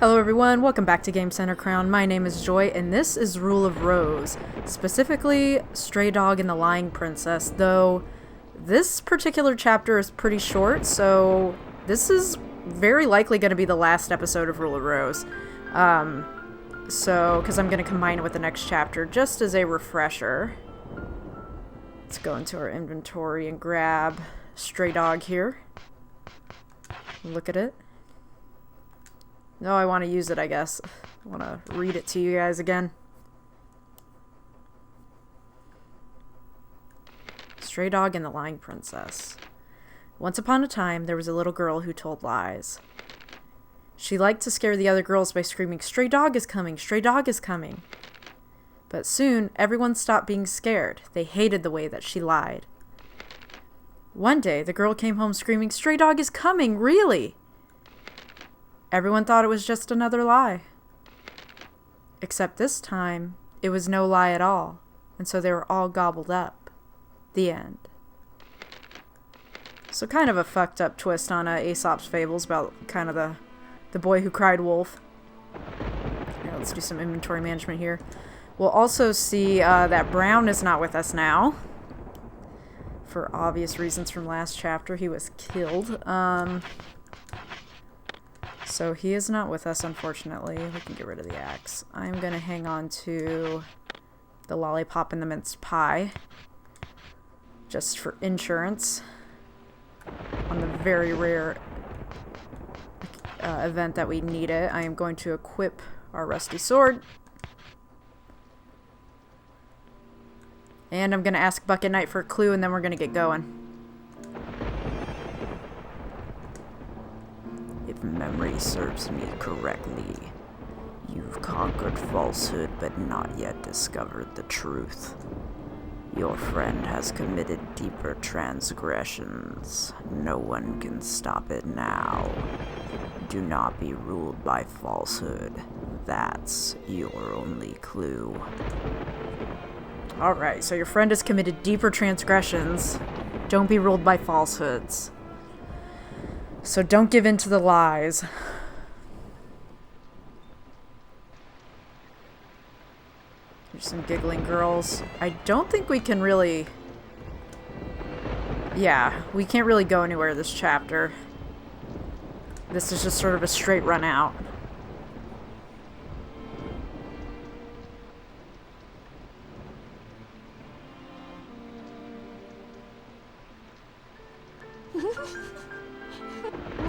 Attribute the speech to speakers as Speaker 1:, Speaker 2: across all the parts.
Speaker 1: Hello everyone, welcome back to Game Center Crown. My name is Joy, and this is Rule of Rose, specifically Stray Dog and the Lying Princess, though this particular chapter is pretty short, so this is very likely going to be the last episode of Rule of Rose. Because I'm going to combine it with the next chapter, just as a refresher. Let's go into our inventory and grab Stray Dog here. Look at it. No, I want to use it, I guess. I want to read it to you guys again. Stray Dog and the Lying Princess. Once upon a time, there was a little girl who told lies. She liked to scare the other girls by screaming, "Stray dog is coming! Stray dog is coming!" But soon, everyone stopped being scared. They hated the way that she lied. One day, the girl came home screaming, "Stray dog is coming! Really?" Everyone thought it was just another lie. Except this time, it was no lie at all, and so they were all gobbled up. The end. So kind of a fucked up twist on Aesop's Fables about kind of the boy who cried wolf. Yeah, let's do some inventory management here. We'll also see that Brown is not with us now. For obvious reasons from last chapter, he was killed. So he is not with us, unfortunately. We can get rid of the axe. I'm going to hang on to the lollipop and the minced pie, just for insurance, on the very rare event that we need it. I am going to equip our rusty sword. And I'm going to ask Bucket Knight for a clue, and then we're going to get going.
Speaker 2: If memory serves me correctly, you've conquered falsehood but not yet discovered the truth. Your friend has committed deeper transgressions. No one can stop it now. Do not be ruled by falsehood. That's your only clue.
Speaker 1: Alright, so your friend has committed deeper transgressions. Don't be ruled by falsehoods. So don't give in to the lies. There's some giggling girls. I don't think we can really... Yeah, we can't really go anywhere this chapter. This is just sort of a straight run out.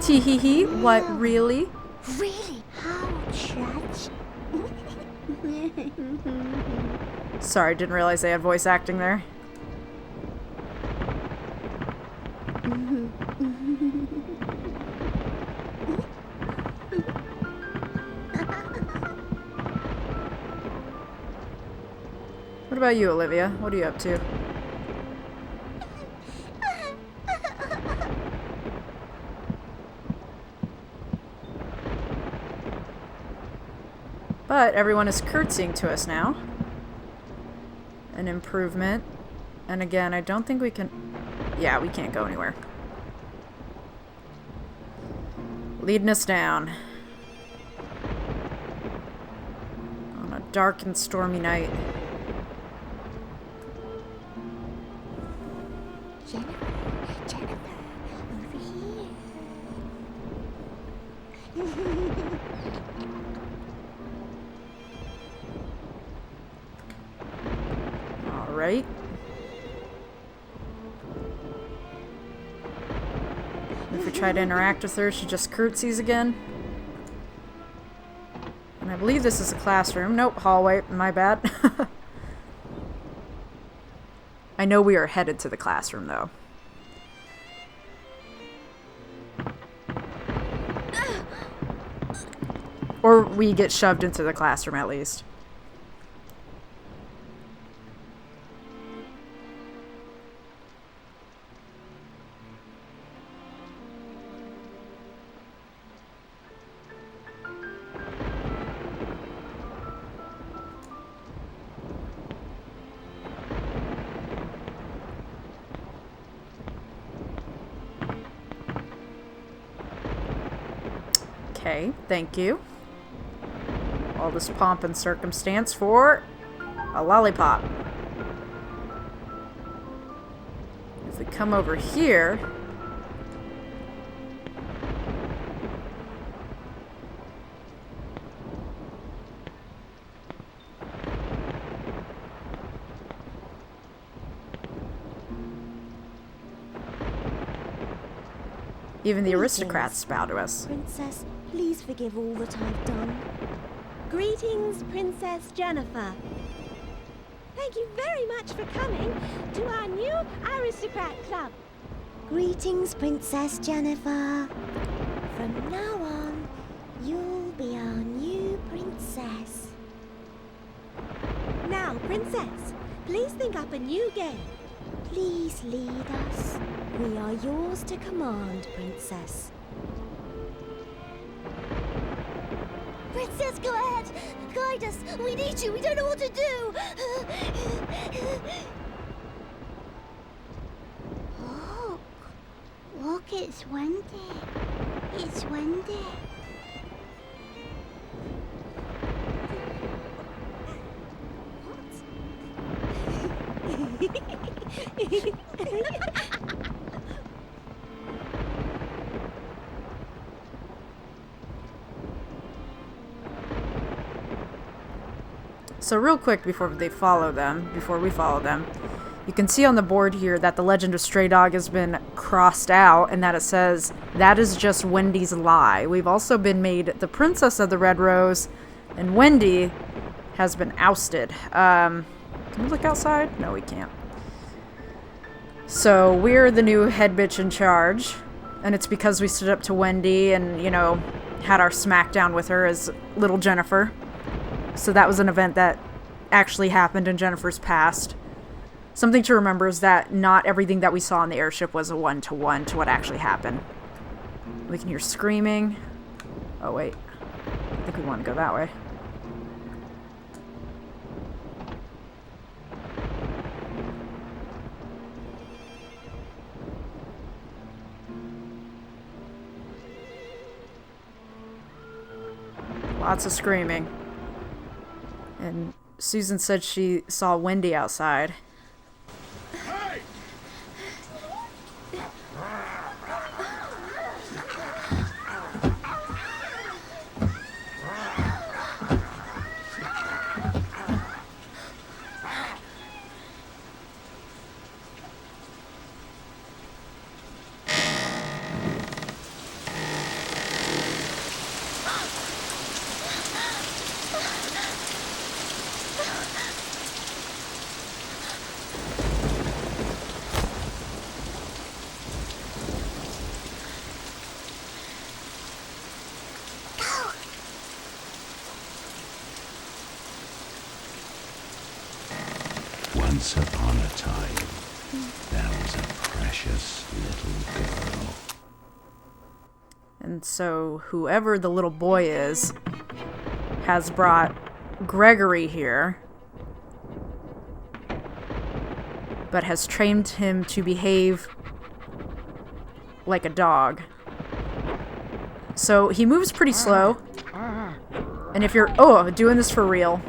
Speaker 1: Tee-hee-hee, what, really?
Speaker 3: Really? How, Judge?
Speaker 1: Sorry, didn't realize they had voice acting there. What about you, Olivia? What are you up to? But everyone is curtsying to us now. An improvement. And again, I don't think we can... Yeah, we can't go anywhere. Leading us down. On a dark and stormy night.
Speaker 3: Jennifer, over here.
Speaker 1: Right? If we try to interact with her, she just curtsies again. And I believe this is a classroom. Nope, hallway. My bad. I know we are headed to the classroom, though. Or we get shoved into the classroom, at least. Okay, thank you. All this pomp and circumstance for a lollipop. If we come over here... Even the aristocrats bow to us.
Speaker 4: Princess, please forgive all that I've done. Greetings, Princess Jennifer. Thank you very much for coming to our new aristocrat club.
Speaker 3: Greetings, Princess Jennifer. From now on, you'll be our new princess.
Speaker 4: Now, Princess, please think up a new game.
Speaker 3: Please lead us.
Speaker 4: We are yours to command, Princess.
Speaker 3: Princess, go ahead. Guide us. We need you. We don't know what to do. Look, it's windy. It's windy.
Speaker 1: So real quick before we follow them, you can see on the board here that the legend of Stray Dog has been crossed out and that it says, that is just Wendy's lie. We've also been made the Princess of the Red Rose, and Wendy has been ousted. Can we look outside? No, we can't. So we're the new head bitch in charge, and it's because we stood up to Wendy and, you know, had our smackdown with her as little Jennifer. So that was an event that actually happened in Jennifer's past. Something to remember is that not everything that we saw on the airship was a one-to-one to what actually happened. We can hear screaming. Oh, wait. I think we want to go that way. Lots of screaming. And Susan said she saw Wendy outside.
Speaker 5: Once upon a time, there was a precious little girl.
Speaker 1: And so whoever the little boy is has brought Gregory here, but has trained him to behave like a dog. So he moves pretty slow. And if you're doing this for real,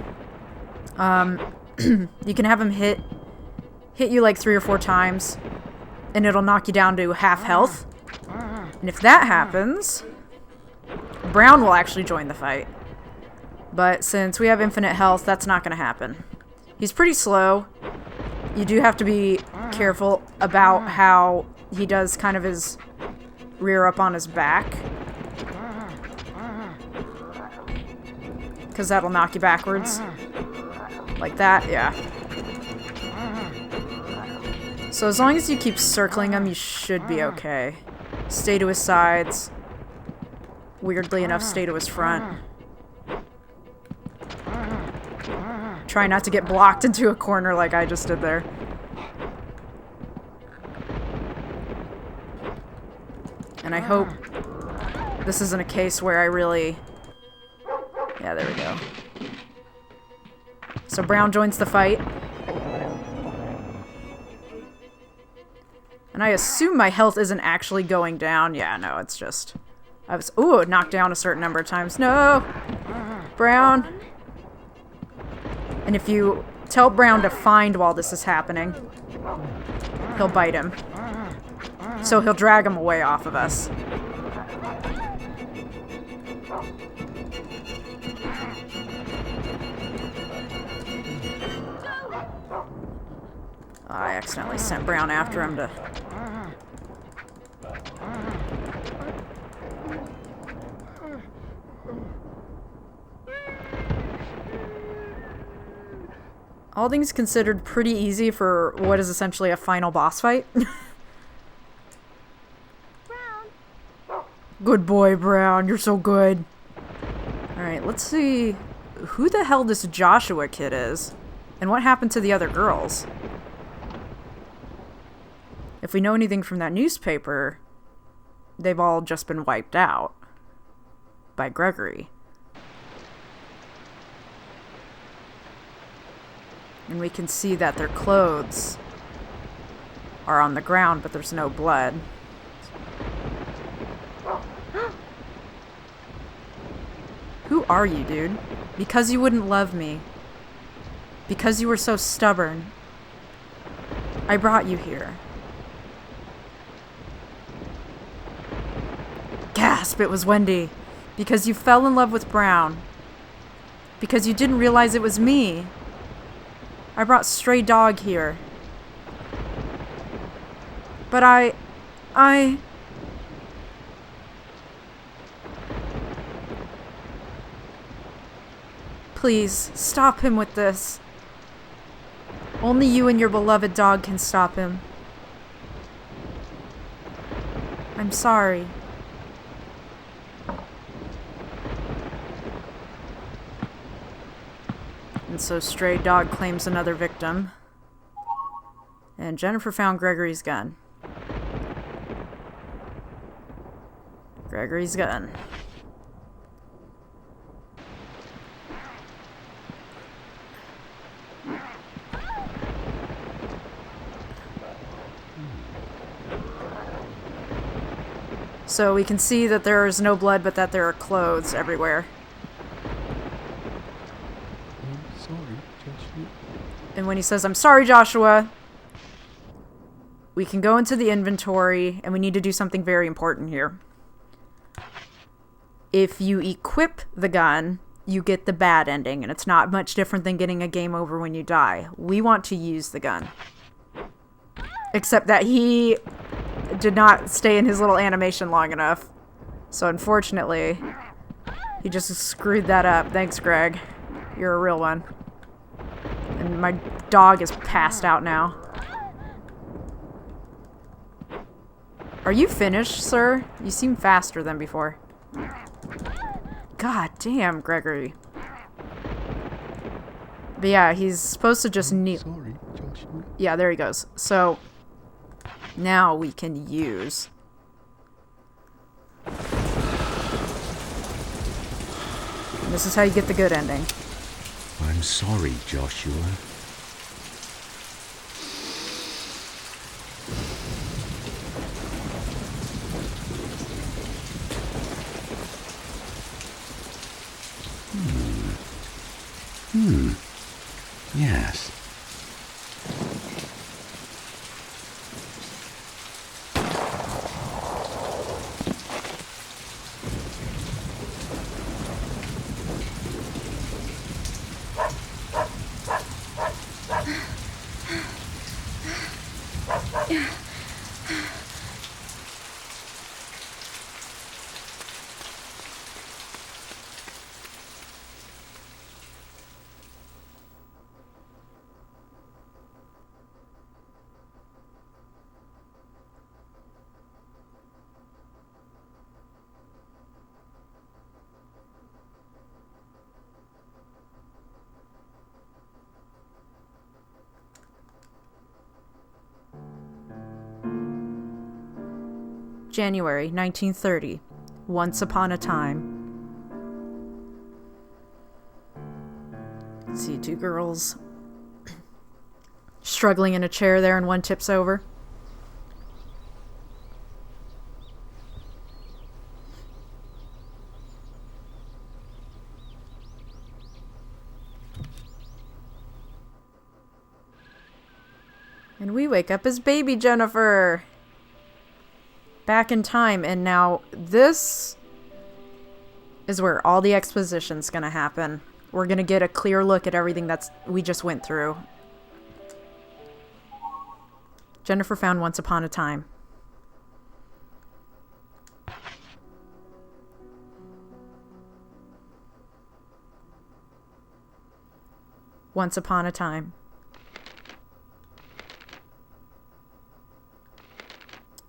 Speaker 1: you can have him hit you like 3 or 4 times, and it'll knock you down to half health. And if that happens, Brown will actually join the fight. But since we have infinite health, that's not going to happen. He's pretty slow. You do have to be careful about how he does kind of his rear up on his back, because that'll knock you backwards. Like that, yeah. So as long as you keep circling him, you should be okay. Stay to his sides. Weirdly enough, stay to his front. Try not to get blocked into a corner like I just did there. And I hope this isn't a case where I really... Yeah, there we go. So Brown joins the fight. And I assume my health isn't actually going down. Yeah, no, it's just... I was... Ooh, knocked down a certain number of times. No! Brown. And if you tell Brown to find while this is happening, he'll bite him. So he'll drag him away off of us. I accidentally sent Brown after him to... All things considered, pretty easy for what is essentially a final boss fight.
Speaker 4: Brown.
Speaker 1: Good boy, Brown. You're so good. Alright, let's see who the hell this Joshua kid is. And what happened to the other girls. If we know anything from that newspaper, they've all just been wiped out by Gregory. And we can see that their clothes are on the ground, but there's no blood. Who are you, dude? Because you wouldn't love me. Because you were so stubborn. I brought you here. Gasp, it was Wendy. Because you fell in love with Brown. Because you didn't realize it was me. I brought Stray Dog here. But I... Please, stop him with this. Only you and your beloved dog can stop him. I'm sorry. And so Stray Dog claims another victim. And Jennifer found Gregory's gun. Gregory's gun. So we can see that there is no blood, but that there are clothes everywhere. And when he says, I'm sorry, Joshua, we can go into the inventory, and we need to do something very important here. If you equip the gun, you get the bad ending, and it's not much different than getting a game over when you die. We want to use the gun. Except that he did not stay in his little animation long enough. So unfortunately, he just screwed that up. Thanks, Greg. You're a real one. And my dog is passed out now. Are you finished, sir? You seem faster than before. God damn, Gregory. But yeah, he's supposed to just kneel.
Speaker 5: Sorry, Joshua.
Speaker 1: Yeah, there he goes. So, now we can use... And this is how you get the good ending.
Speaker 5: I'm sorry, Joshua. Yes.
Speaker 1: January 1930. Once upon a time. See two girls struggling in a chair there, and one tips over. And we wake up as baby Jennifer. Back in time. And now this is where all the exposition's gonna happen. We're gonna get a clear look at everything we just went through. Jennifer found Once Upon a Time. Once Upon a Time.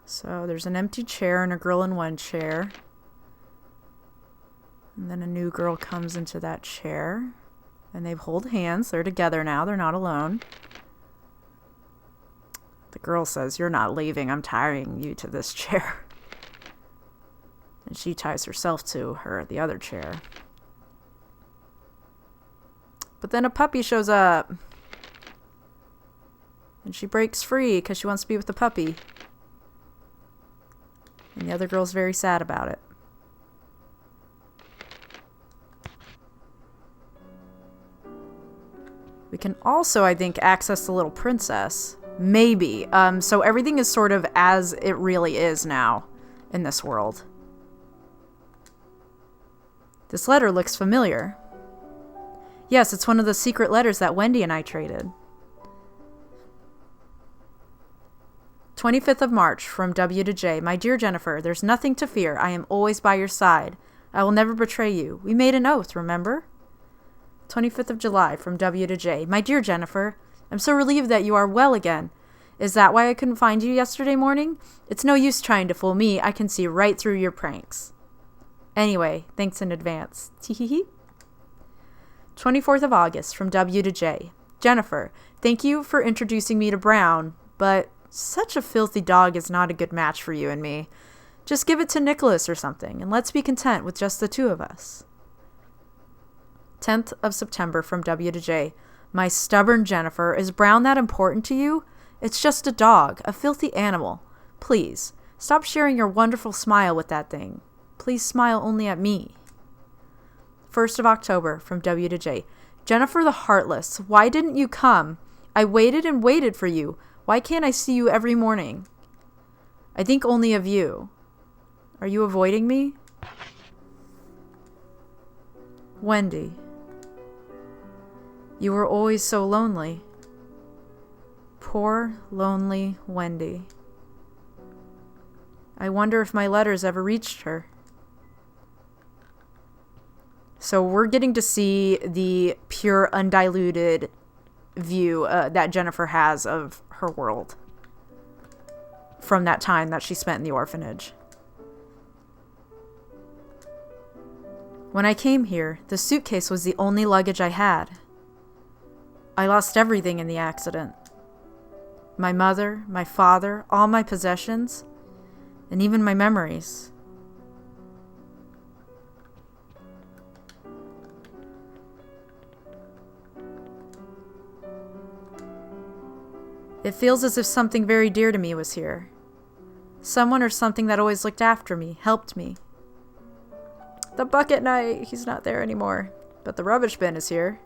Speaker 1: So there's an empty chair and a girl in one chair. And then a new girl comes into that chair. And they hold hands. They're together now. They're not alone. The girl says, "You're not leaving. I'm tying you to this chair." And she ties herself to the other chair. But then a puppy shows up. And she breaks free because she wants to be with the puppy. And the other girl's very sad about it. We can also, I think, access the little princess. Maybe. So everything is sort of as it really is now in this world. This letter looks familiar. Yes, it's one of the secret letters that Wendy and I traded. 25th of March, from W to J. My dear Jennifer, there's nothing to fear. I am always by your side. I will never betray you. We made an oath, remember? 25th of July, from W to J. My dear Jennifer, I'm so relieved that you are well again. Is that why I couldn't find you yesterday morning? It's no use trying to fool me. I can see right through your pranks. Anyway, thanks in advance. Teehee. 24th of August, from W to J. Jennifer, thank you for introducing me to Brown, but such a filthy dog is not a good match for you and me. Just give it to Nicholas or something, and let's be content with just the two of us. 10th of September, from W to J. My stubborn Jennifer, is Brown that important to you? It's just a dog, a filthy animal. Please, stop sharing your wonderful smile with that thing. Please smile only at me. 1st of October, from W to J. Jennifer the Heartless, why didn't you come? I waited and waited for you. Why can't I see you every morning? I think only of you. Are you avoiding me? Wendy. You were always so lonely. Poor, lonely Wendy. I wonder if my letters ever reached her. So we're getting to see the pure, undiluted view that Jennifer has of her world from that time that she spent in the orphanage. When I came here, the suitcase was the only luggage I had. I lost everything in the accident. My mother, my father, all my possessions, and even my memories. It feels as if something very dear to me was here. Someone or something that always looked after me, helped me. The bucket knight, he's not there anymore. But the rubbish bin is here.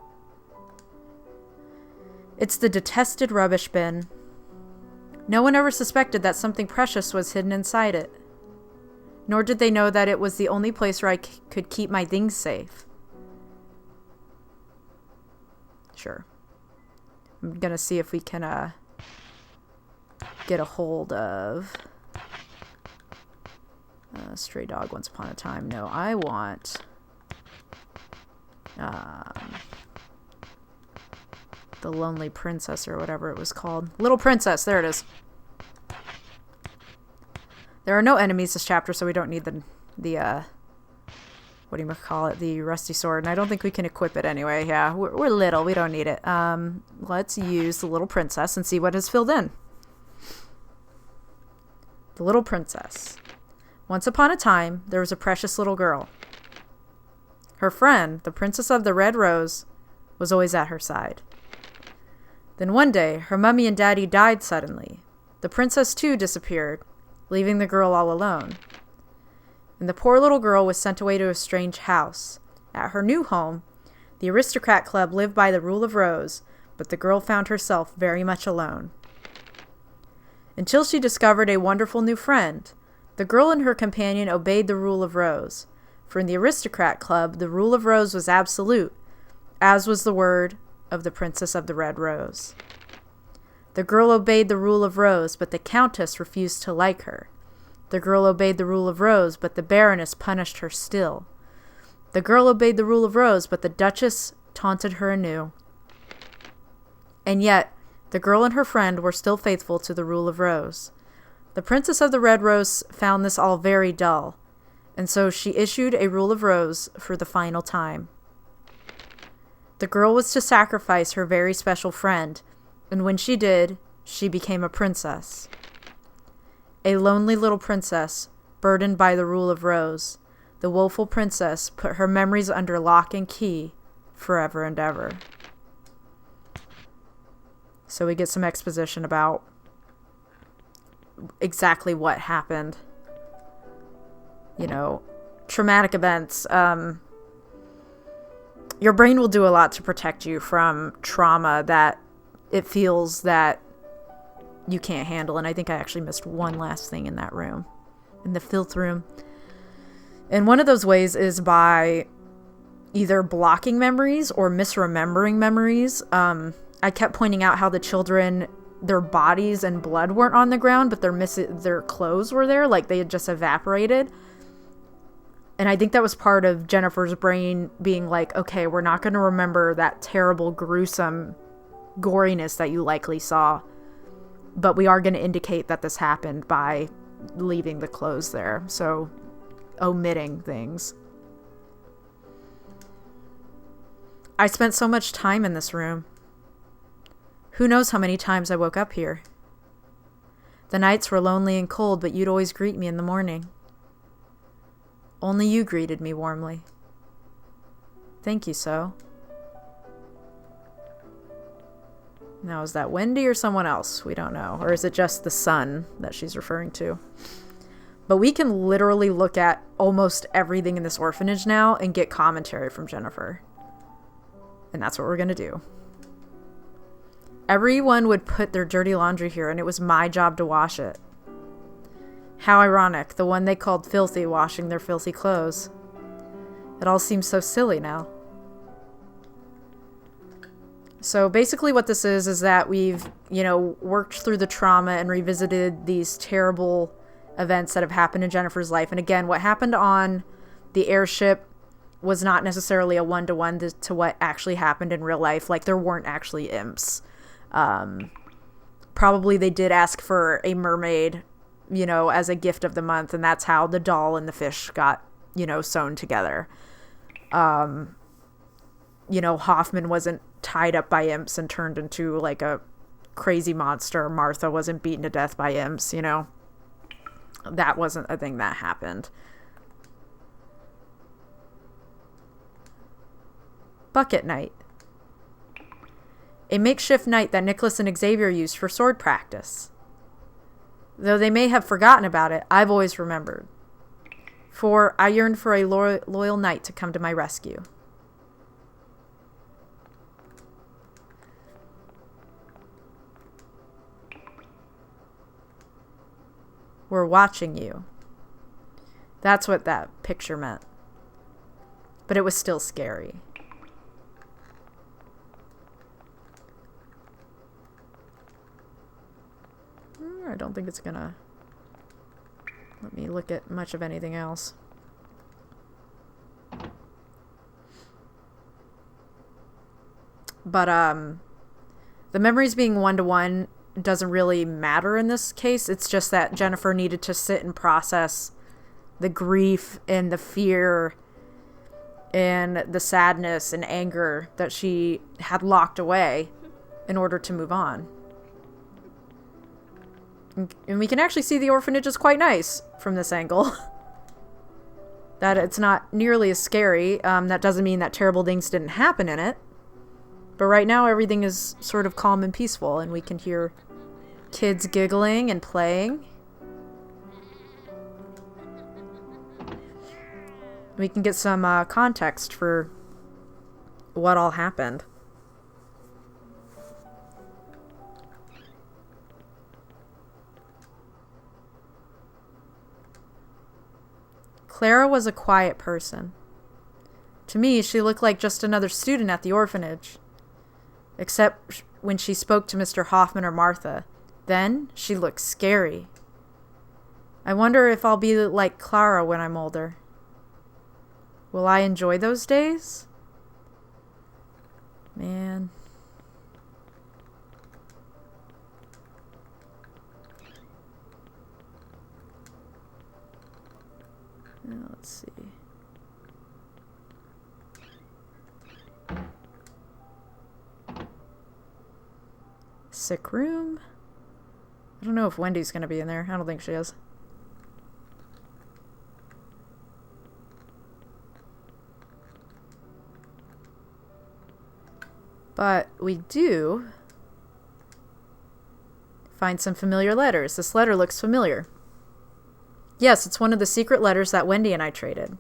Speaker 1: It's the detested rubbish bin. No one ever suspected that something precious was hidden inside it. Nor did they know that it was the only place where I could keep my things safe. Sure. I'm gonna see if we can, get a hold of Stray Dog Once Upon a Time. No, I want the Lonely Princess or whatever it was called. Little Princess, there it is. There are no enemies this chapter, so we don't need the what do you call it, the rusty sword, and I don't think we can equip it anyway. Yeah, we're little, we don't need it. Let's use the Little Princess and see what is filled in. The Little Princess. Once upon a time, there was a precious little girl. Her friend, the Princess of the Red Rose, was always at her side. Then one day, her mummy and daddy died suddenly. The princess too disappeared, leaving the girl all alone. And the poor little girl was sent away to a strange house. At her new home, the aristocrat club lived by the rule of Rose, but the girl found herself very much alone. until she discovered a wonderful new friend. The girl and her companion obeyed the rule of Rose. For in the aristocrat club, the rule of Rose was absolute, as was the word of the Princess of the Red Rose. The girl obeyed the rule of Rose, but the Countess refused to like her. The girl obeyed the rule of Rose, but the Baroness punished her still. The girl obeyed the rule of Rose, but the Duchess taunted her anew. And yet, the girl and her friend were still faithful to the rule of Rose. The Princess of the Red Rose found this all very dull, and so she issued a rule of Rose for the final time. The girl was to sacrifice her very special friend, and when she did, she became a princess. A lonely little princess, burdened by the rule of Rose, the woeful princess put her memories under lock and key forever and ever. So we get some exposition about exactly what happened. You know, traumatic events. Your brain will do a lot to protect you from trauma that it feels that you can't handle. And I think I actually missed one last thing in that room, in the filth room. And one of those ways is by either blocking memories or misremembering memories. I kept pointing out how the children, their bodies and blood weren't on the ground, but their clothes were there, like they had just evaporated. And I think that was part of Jennifer's brain being like, okay, we're not going to remember that terrible, gruesome goriness that you likely saw, but we are going to indicate that this happened by leaving the clothes there. So, omitting things. I spent so much time in this room. Who knows how many times I woke up here. The nights were lonely and cold, but you'd always greet me in the morning. Only you greeted me warmly. Thank you, so. Now, is that Wendy or someone else? We don't know. Or is it just the sun that she's referring to? But we can literally look at almost everything in this orphanage now and get commentary from Jennifer. And that's what we're going to do. Everyone would put their dirty laundry here, and it was my job to wash it. How ironic, the one they called filthy washing their filthy clothes. It all seems so silly now. So basically what this is that we've, worked through the trauma and revisited these terrible events that have happened in Jennifer's life. And again, what happened on the airship was not necessarily a one-to-one to what actually happened in real life. Like, there weren't actually imps. Probably they did ask for a mermaid, as a gift of the month, and that's how the doll and the fish got, sewn together. Hoffman wasn't tied up by imps and turned into like a crazy monster. Martha wasn't beaten to death by imps, That wasn't a thing that happened. Bucket night. A makeshift night that Nicholas and Xavier used for sword practice. Though they may have forgotten about it, I've always remembered. For I yearned for a loyal knight to come to my rescue. We're watching you. That's what that picture meant. But it was still scary. I don't think it's gonna let me look at much of anything else. But the memories being one-to-one doesn't really matter in this case. It's just that Jennifer needed to sit and process the grief and the fear and the sadness and anger that she had locked away in order to move on. And we can actually see the orphanage is quite nice from this angle. That it's not nearly as scary. That doesn't mean that terrible things didn't happen in it. But right now everything is sort of calm and peaceful, and we can hear kids giggling and playing. We can get some context for what all happened. Clara was a quiet person. To me, she looked like just another student at the orphanage. Except when she spoke to Mr. Hoffman or Martha. Then, she looked scary. I wonder if I'll be like Clara when I'm older. Will I enjoy those days? Man. Now, let's see. Sick room. I don't know if Wendy's going to be in there. I don't think she is. But we do find some familiar letters. This letter looks familiar. Yes, it's one of the secret letters that Wendy and I traded.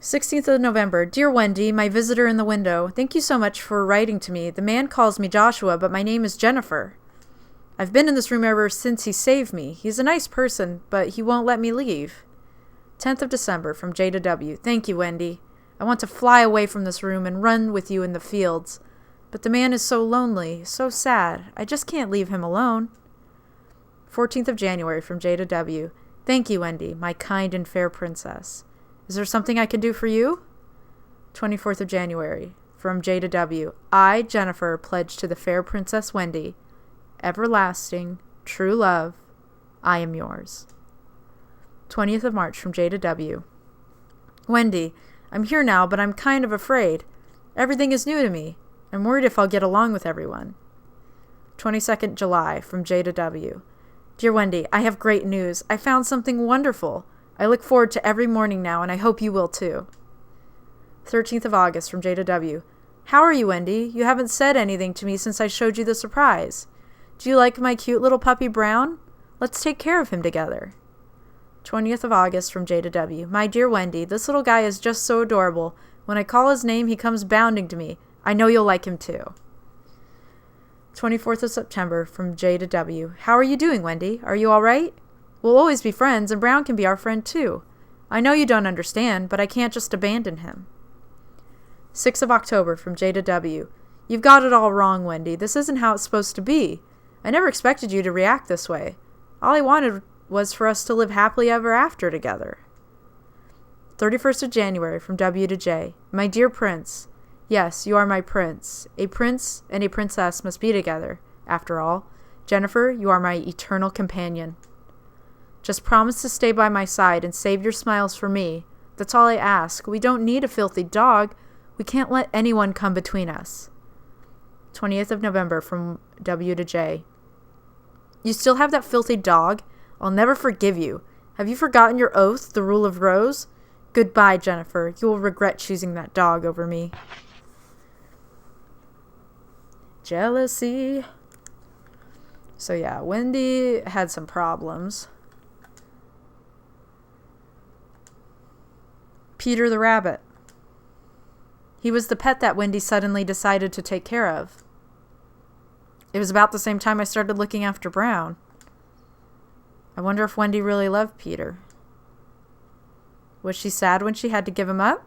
Speaker 1: 16th of November. Dear Wendy, my visitor in the window, thank you so much for writing to me. The man calls me Joshua, but my name is Jennifer. I've been in this room ever since he saved me. He's a nice person, but he won't let me leave. 10th of December from J to W. Thank you, Wendy. I want to fly away from this room and run with you in the fields. But the man is so lonely, so sad. I just can't leave him alone. 14th of January from J to W. Thank you, Wendy, my kind and fair princess. Is there something I can do for you? 24th of January from J to W. I, Jennifer, pledge to the fair Princess Wendy, everlasting, true love, I am yours. 20th of March from J to W. Wendy, I'm here now, but I'm kind of afraid. Everything is new to me. I'm worried if I'll get along with everyone. 22nd July from J to W. Dear Wendy, I have great news. I found something wonderful. I look forward to every morning now, and I hope you will too. 13th of August from J to W. How are you, Wendy? You haven't said anything to me since I showed you the surprise. Do you like my cute little puppy Brown? Let's take care of him together. 20th of August from J to W. My dear Wendy, this little guy is just so adorable. When I call his name, he comes bounding to me. I know you'll like him too. 24th of September from J to W. How are you doing, Wendy? Are you all right? We'll always be friends, and Brown can be our friend too. I know you don't understand, but I can't just abandon him. 6th of October from J to W. You've got it all wrong, Wendy. This isn't how it's supposed to be. I never expected you to react this way. All I wanted was for us to live happily ever after together. 31st of January from W to J. My dear Prince. Yes, you are my prince. A prince and a princess must be together, after all. Jennifer, you are my eternal companion. Just promise to stay by my side and save your smiles for me. That's all I ask. We don't need a filthy dog. We can't let anyone come between us. 20th of November from W to J. You still have that filthy dog? I'll never forgive you. Have you forgotten your oath, the rule of Rose? Goodbye, Jennifer. You will regret choosing that dog over me. Jealousy. So yeah, Wendy had some problems. Peter the rabbit. He was the pet that Wendy suddenly decided to take care of. It was about the same time I started looking after Brown. I wonder if Wendy really loved Peter. Was she sad when she had to give him up?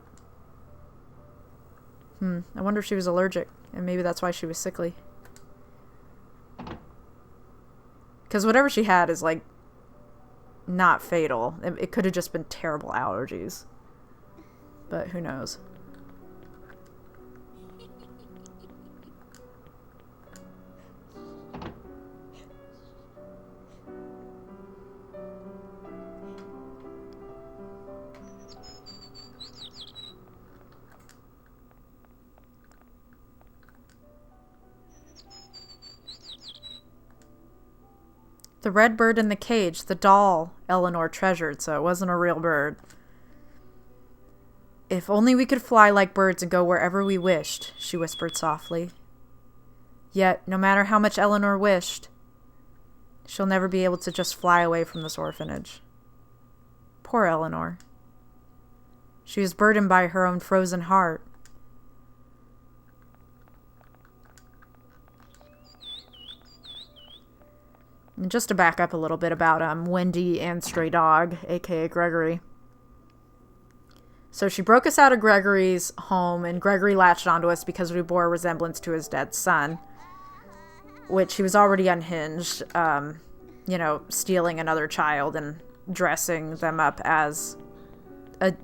Speaker 1: I wonder if she was allergic, and maybe that's why she was sickly. Because whatever she had is, like, not fatal. It could have just been terrible allergies. But who knows? The red bird in the cage, the doll Eleanor treasured, so it wasn't a real bird. If only we could fly like birds and go wherever we wished, she whispered softly. Yet, no matter how much Eleanor wished, she'll never be able to just fly away from this orphanage. Poor Eleanor. She was burdened by her own frozen heart. And just to back up a little bit about Wendy and Stray Dog, aka Gregory. So she broke us out of Gregory's home, and Gregory latched onto us because we bore a resemblance to his dead son, which he was already unhinged, stealing another child and dressing them up as a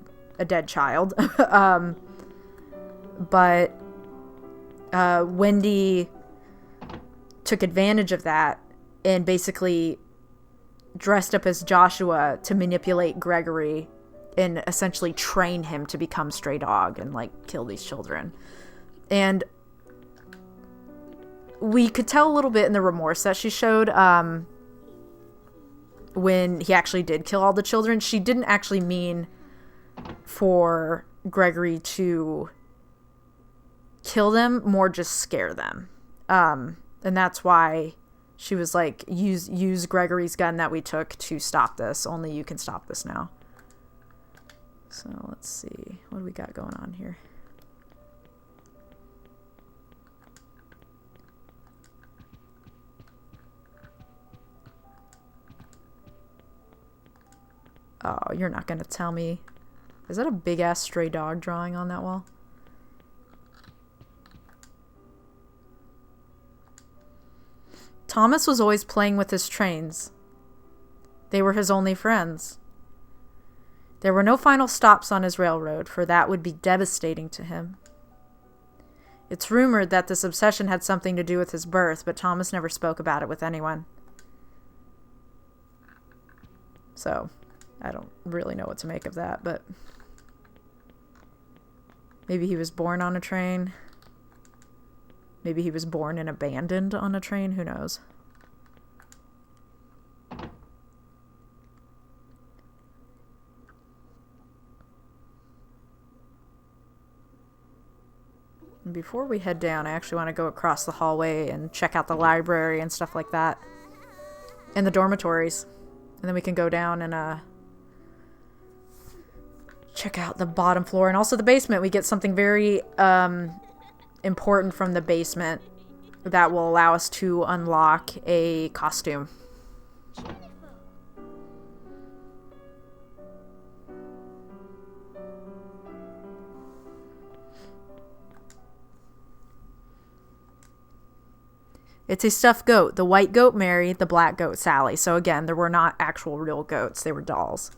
Speaker 1: dead child. But Wendy took advantage of that and basically dressed up as Joshua to manipulate Gregory and essentially train him to become Stray Dog and kill these children. And we could tell a little bit in the remorse that she showed when he actually did kill all the children. She didn't actually mean for Gregory to kill them, more just scare them. And that's why she was like, use Gregory's gun that we took to stop this. Only you can stop this now. So let's see. What do we got going on here? Oh, you're not going to tell me. Is that a big-ass stray dog drawing on that wall? Thomas was always playing with his trains. They were his only friends. There were no final stops on his railroad, for that would be devastating to him. It's rumored that this obsession had something to do with his birth, but Thomas never spoke about it with anyone. So, I don't really know what to make of that, but maybe he was born on a train. Maybe he was born and abandoned on a train. Who knows? And before we head down, I actually want to go across the hallway and check out the library and stuff like that. And the dormitories. And then we can go down and check out the bottom floor and also the basement. We get something very important from the basement that will allow us to unlock a costume. It's a stuffed goat. The white goat Mary, the black goat Sally. So again, there were not actual real goats. They were dolls.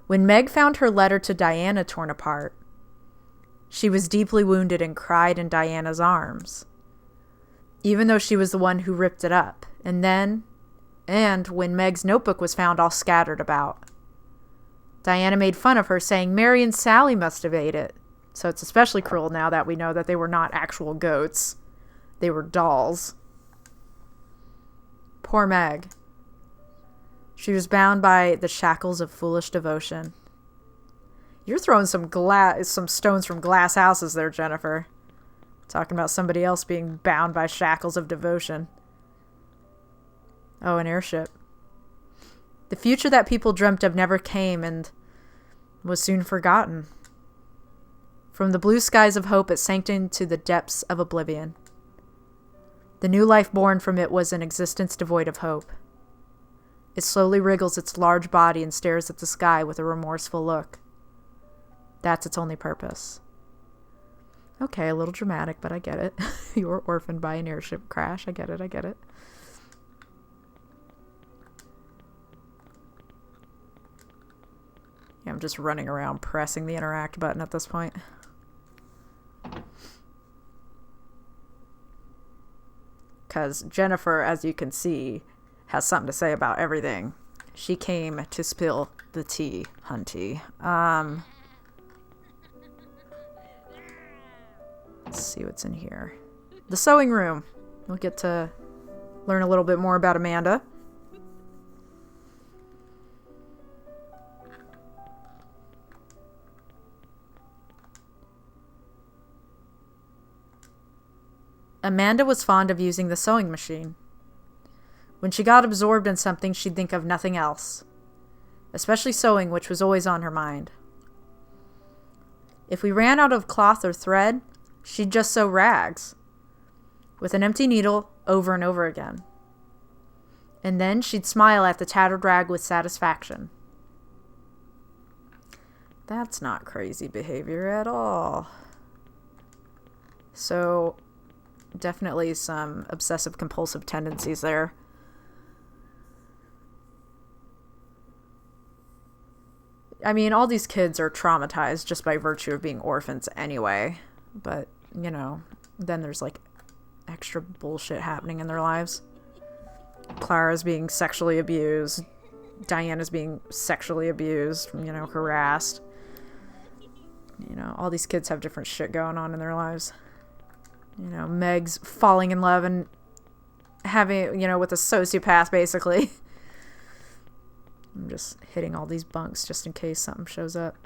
Speaker 1: When Meg found her letter to Diana torn apart, she was deeply wounded and cried in Diana's arms, even though she was the one who ripped it up. And when Meg's notebook was found all scattered about, Diana made fun of her, saying Mary and Sally must have ate it. So it's especially cruel now that we know that they were not actual goats. They were dolls. Poor Meg. She was bound by the shackles of foolish devotion. You're throwing some stones from glass houses there, Jennifer. Talking about somebody else being bound by shackles of devotion. Oh, an airship. The future that people dreamt of never came and was soon forgotten. From the blue skies of hope, it sank into the depths of oblivion. The new life born from it was an existence devoid of hope. It slowly wriggles its large body and stares at the sky with a remorseful look. That's its only purpose. Okay, a little dramatic, but I get it. You were orphaned by an airship crash. I get it. Yeah, I'm just running around pressing the interact button at this point. Because Jennifer, as you can see, has something to say about everything. She came to spill the tea, hunty. Let's see what's in here. The sewing room. We'll get to learn a little bit more about Amanda. Amanda was fond of using the sewing machine. When she got absorbed in something, she'd think of nothing else, especially sewing, which was always on her mind. If we ran out of cloth or thread, she'd just sew rags with an empty needle over and over again. And then she'd smile at the tattered rag with satisfaction. That's not crazy behavior at all. So, definitely some obsessive compulsive tendencies there. I mean, all these kids are traumatized just by virtue of being orphans anyway. But, you know, then there's like extra bullshit happening in their lives. Clara's being sexually abused. Diana's being sexually abused, you know, harassed. You know, all these kids have different shit going on in their lives. You know, Meg's falling in love and having, you know, with a sociopath, basically. I'm just hitting all these bunks just in case something shows up.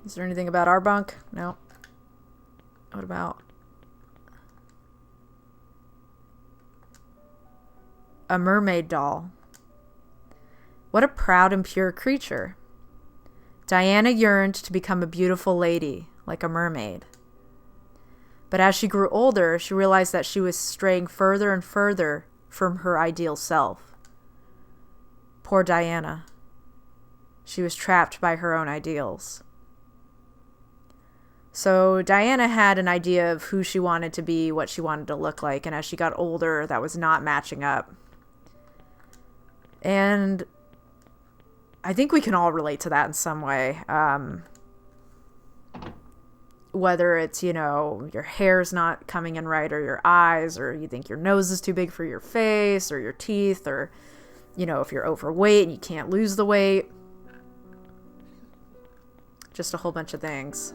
Speaker 1: Is there anything about our bunk? No. What about a mermaid doll? What a proud and pure creature. Diana yearned to become a beautiful lady, like a mermaid. But as she grew older, she realized that she was straying further and further from her ideal self. Poor Diana. She was trapped by her own ideals. So Diana had an idea of who she wanted to be, what she wanted to look like, and as she got older, that was not matching up. And I think we can all relate to that in some way. Whether it's, you know, your hair's not coming in right, or your eyes, or you think your nose is too big for your face, or your teeth, or, you know, if you're overweight and you can't lose the weight. Just a whole bunch of things.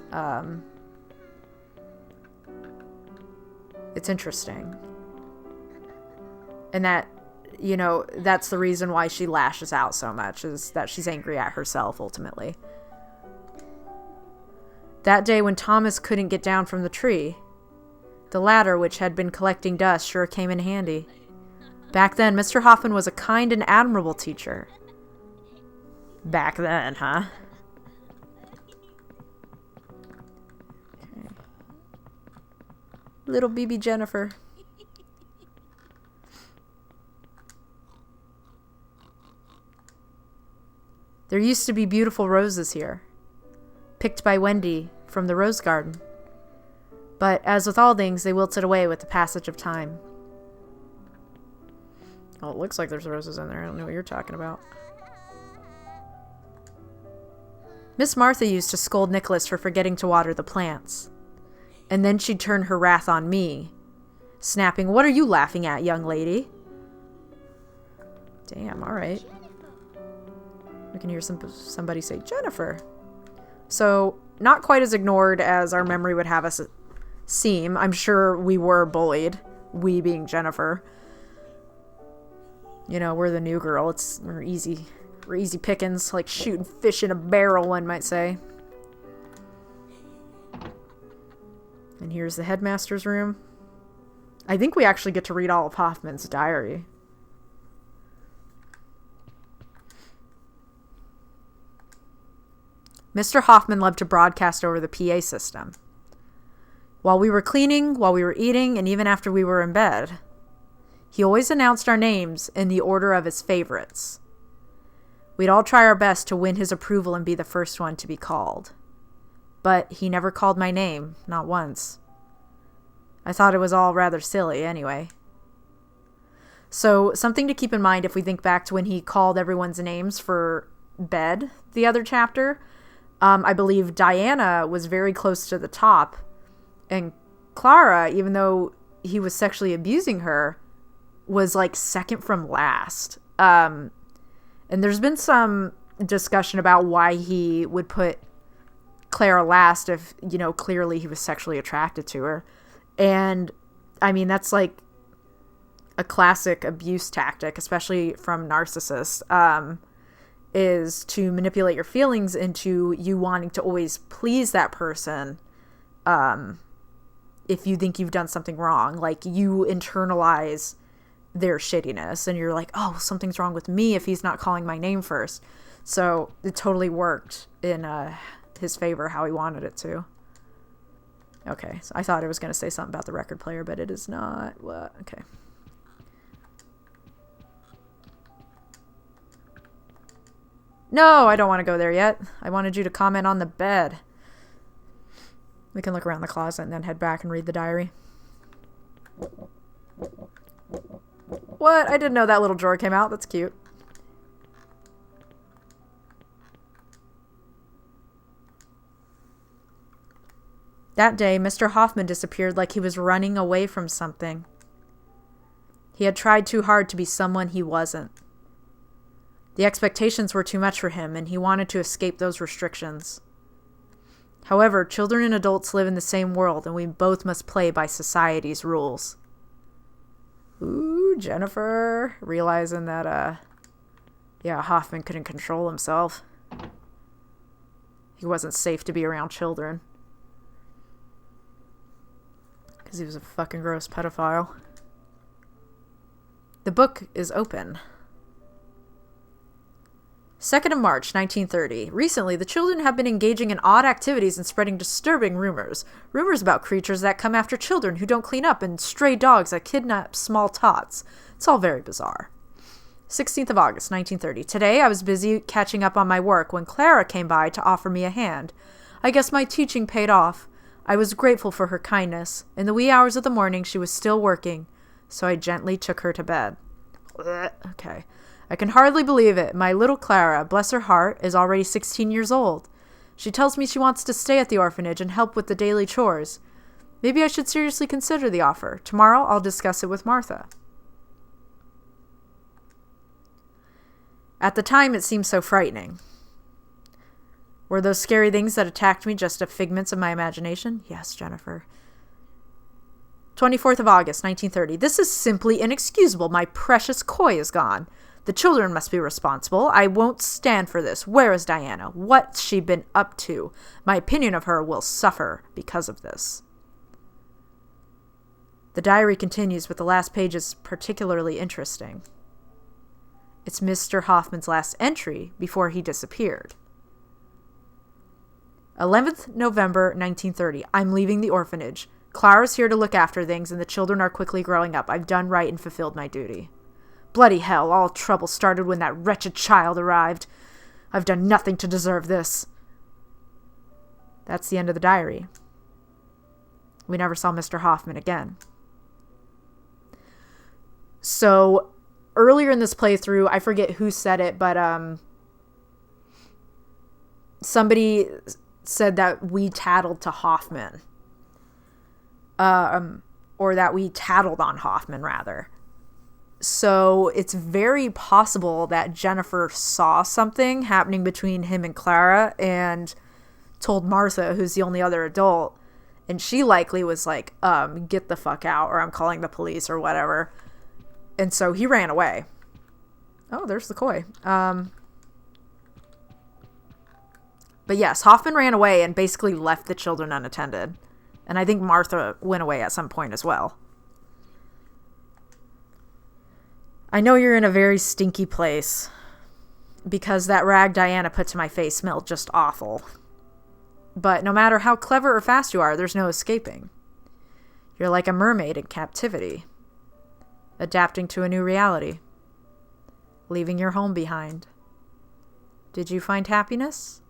Speaker 1: It's interesting. And that, you know, that's the reason why she lashes out so much, is that she's angry at herself, ultimately. That day when Thomas couldn't get down from the tree, the ladder, which had been collecting dust, sure came in handy. Back then, Mr. Hoffman was a kind and admirable teacher. Back then, huh? Okay. Little baby Jennifer. There used to be beautiful roses here, picked by Wendy from the rose garden. But as with all things, they wilted away with the passage of time. Oh, it looks like there's roses in there. I don't know what you're talking about. Miss Martha used to scold Nicholas for forgetting to water the plants. And then she'd turn her wrath on me, snapping, "What are you laughing at, young lady?" Damn, alright. We can hear somebody say, "Jennifer." So, not quite as ignored as our memory would have us seem. I'm sure we were bullied. We being Jennifer. You know, we're the new girl. We're easy pickings, like shooting fish in a barrel, one might say. And here's the headmaster's room. I think we actually get to read all of Hoffman's diary. Mr. Hoffman loved to broadcast over the PA system. While we were cleaning, while we were eating, and even after we were in bed. He always announced our names in the order of his favorites. We'd all try our best to win his approval and be the first one to be called. But he never called my name, not once. I thought it was all rather silly anyway. So, something to keep in mind if we think back to when he called everyone's names for bed, the other chapter. I believe Diana was very close to the top, and Clara, even though he was sexually abusing her, was like second from last. And there's been some discussion about why he would put Clara last if, you know, clearly he was sexually attracted to her. And I mean, that's like a classic abuse tactic, especially from narcissists, is to manipulate your feelings into you wanting to always please that person. If you think you've done something wrong, like you internalize their shittiness and you're like, oh, something's wrong with me if he's not calling my name first. So it totally worked in his favor how he wanted it to. Okay, so I thought it was going to say something about the record player, but it is not. What? Okay. No, I don't want to go there yet. I wanted you to comment on the bed. We can look around the closet and then head back and read the diary. What? I didn't know that little drawer came out. That's cute. That day, Mr. Hoffman disappeared like he was running away from something. He had tried too hard to be someone he wasn't. The expectations were too much for him, and he wanted to escape those restrictions. However, children and adults live in the same world, and we both must play by society's rules. Ooh, Jennifer, realizing that, Hoffman couldn't control himself. He wasn't safe to be around children. Because he was a fucking gross pedophile. The book is open. 2nd of March, 1930. Recently, the children have been engaging in odd activities and spreading disturbing rumors. Rumors about creatures that come after children who don't clean up and stray dogs that kidnap small tots. It's all very bizarre. 16th of August, 1930. Today, I was busy catching up on my work when Clara came by to offer me a hand. I guess my teaching paid off. I was grateful for her kindness. In the wee hours of the morning, she was still working, so I gently took her to bed. Okay. I can hardly believe it. My little Clara, bless her heart, is already 16 years old. She tells me she wants to stay at the orphanage and help with the daily chores. Maybe I should seriously consider the offer. Tomorrow I'll discuss it with Martha. At the time, it seemed so frightening. Were those scary things that attacked me just figments of my imagination? Yes, Jennifer. 24th of August, 1930. This is simply inexcusable. My precious koi is gone. The children must be responsible. I won't stand for this. Where is Diana? What's she been up to? My opinion of her will suffer because of this. The diary continues, but the last page is particularly interesting. It's Mr. Hoffman's last entry before he disappeared. 11th November, 1930. I'm leaving the orphanage. Clara's here to look after things, and the children are quickly growing up. I've done right and fulfilled my duty. Bloody hell, all trouble started when that wretched child arrived. I've done nothing to deserve this. That's the end of the diary. We never saw Mr. Hoffman again. So, earlier in this playthrough, I forget who said it, but somebody said that we tattled to Hoffman. Or that we tattled on Hoffman, rather. So it's very possible that Jennifer saw something happening between him and Clara and told Martha, who's the only other adult, and she likely was like, get the fuck out, or I'm calling the police, or whatever. And so he ran away. Oh, there's the koi. But yes, Hoffman ran away and basically left the children unattended. And I think Martha went away at some point as well. I know you're in a very stinky place because that rag Diana put to my face smelled just awful. But no matter how clever or fast you are, there's no escaping. You're like a mermaid in captivity, adapting to a new reality, leaving your home behind. Did you find happiness?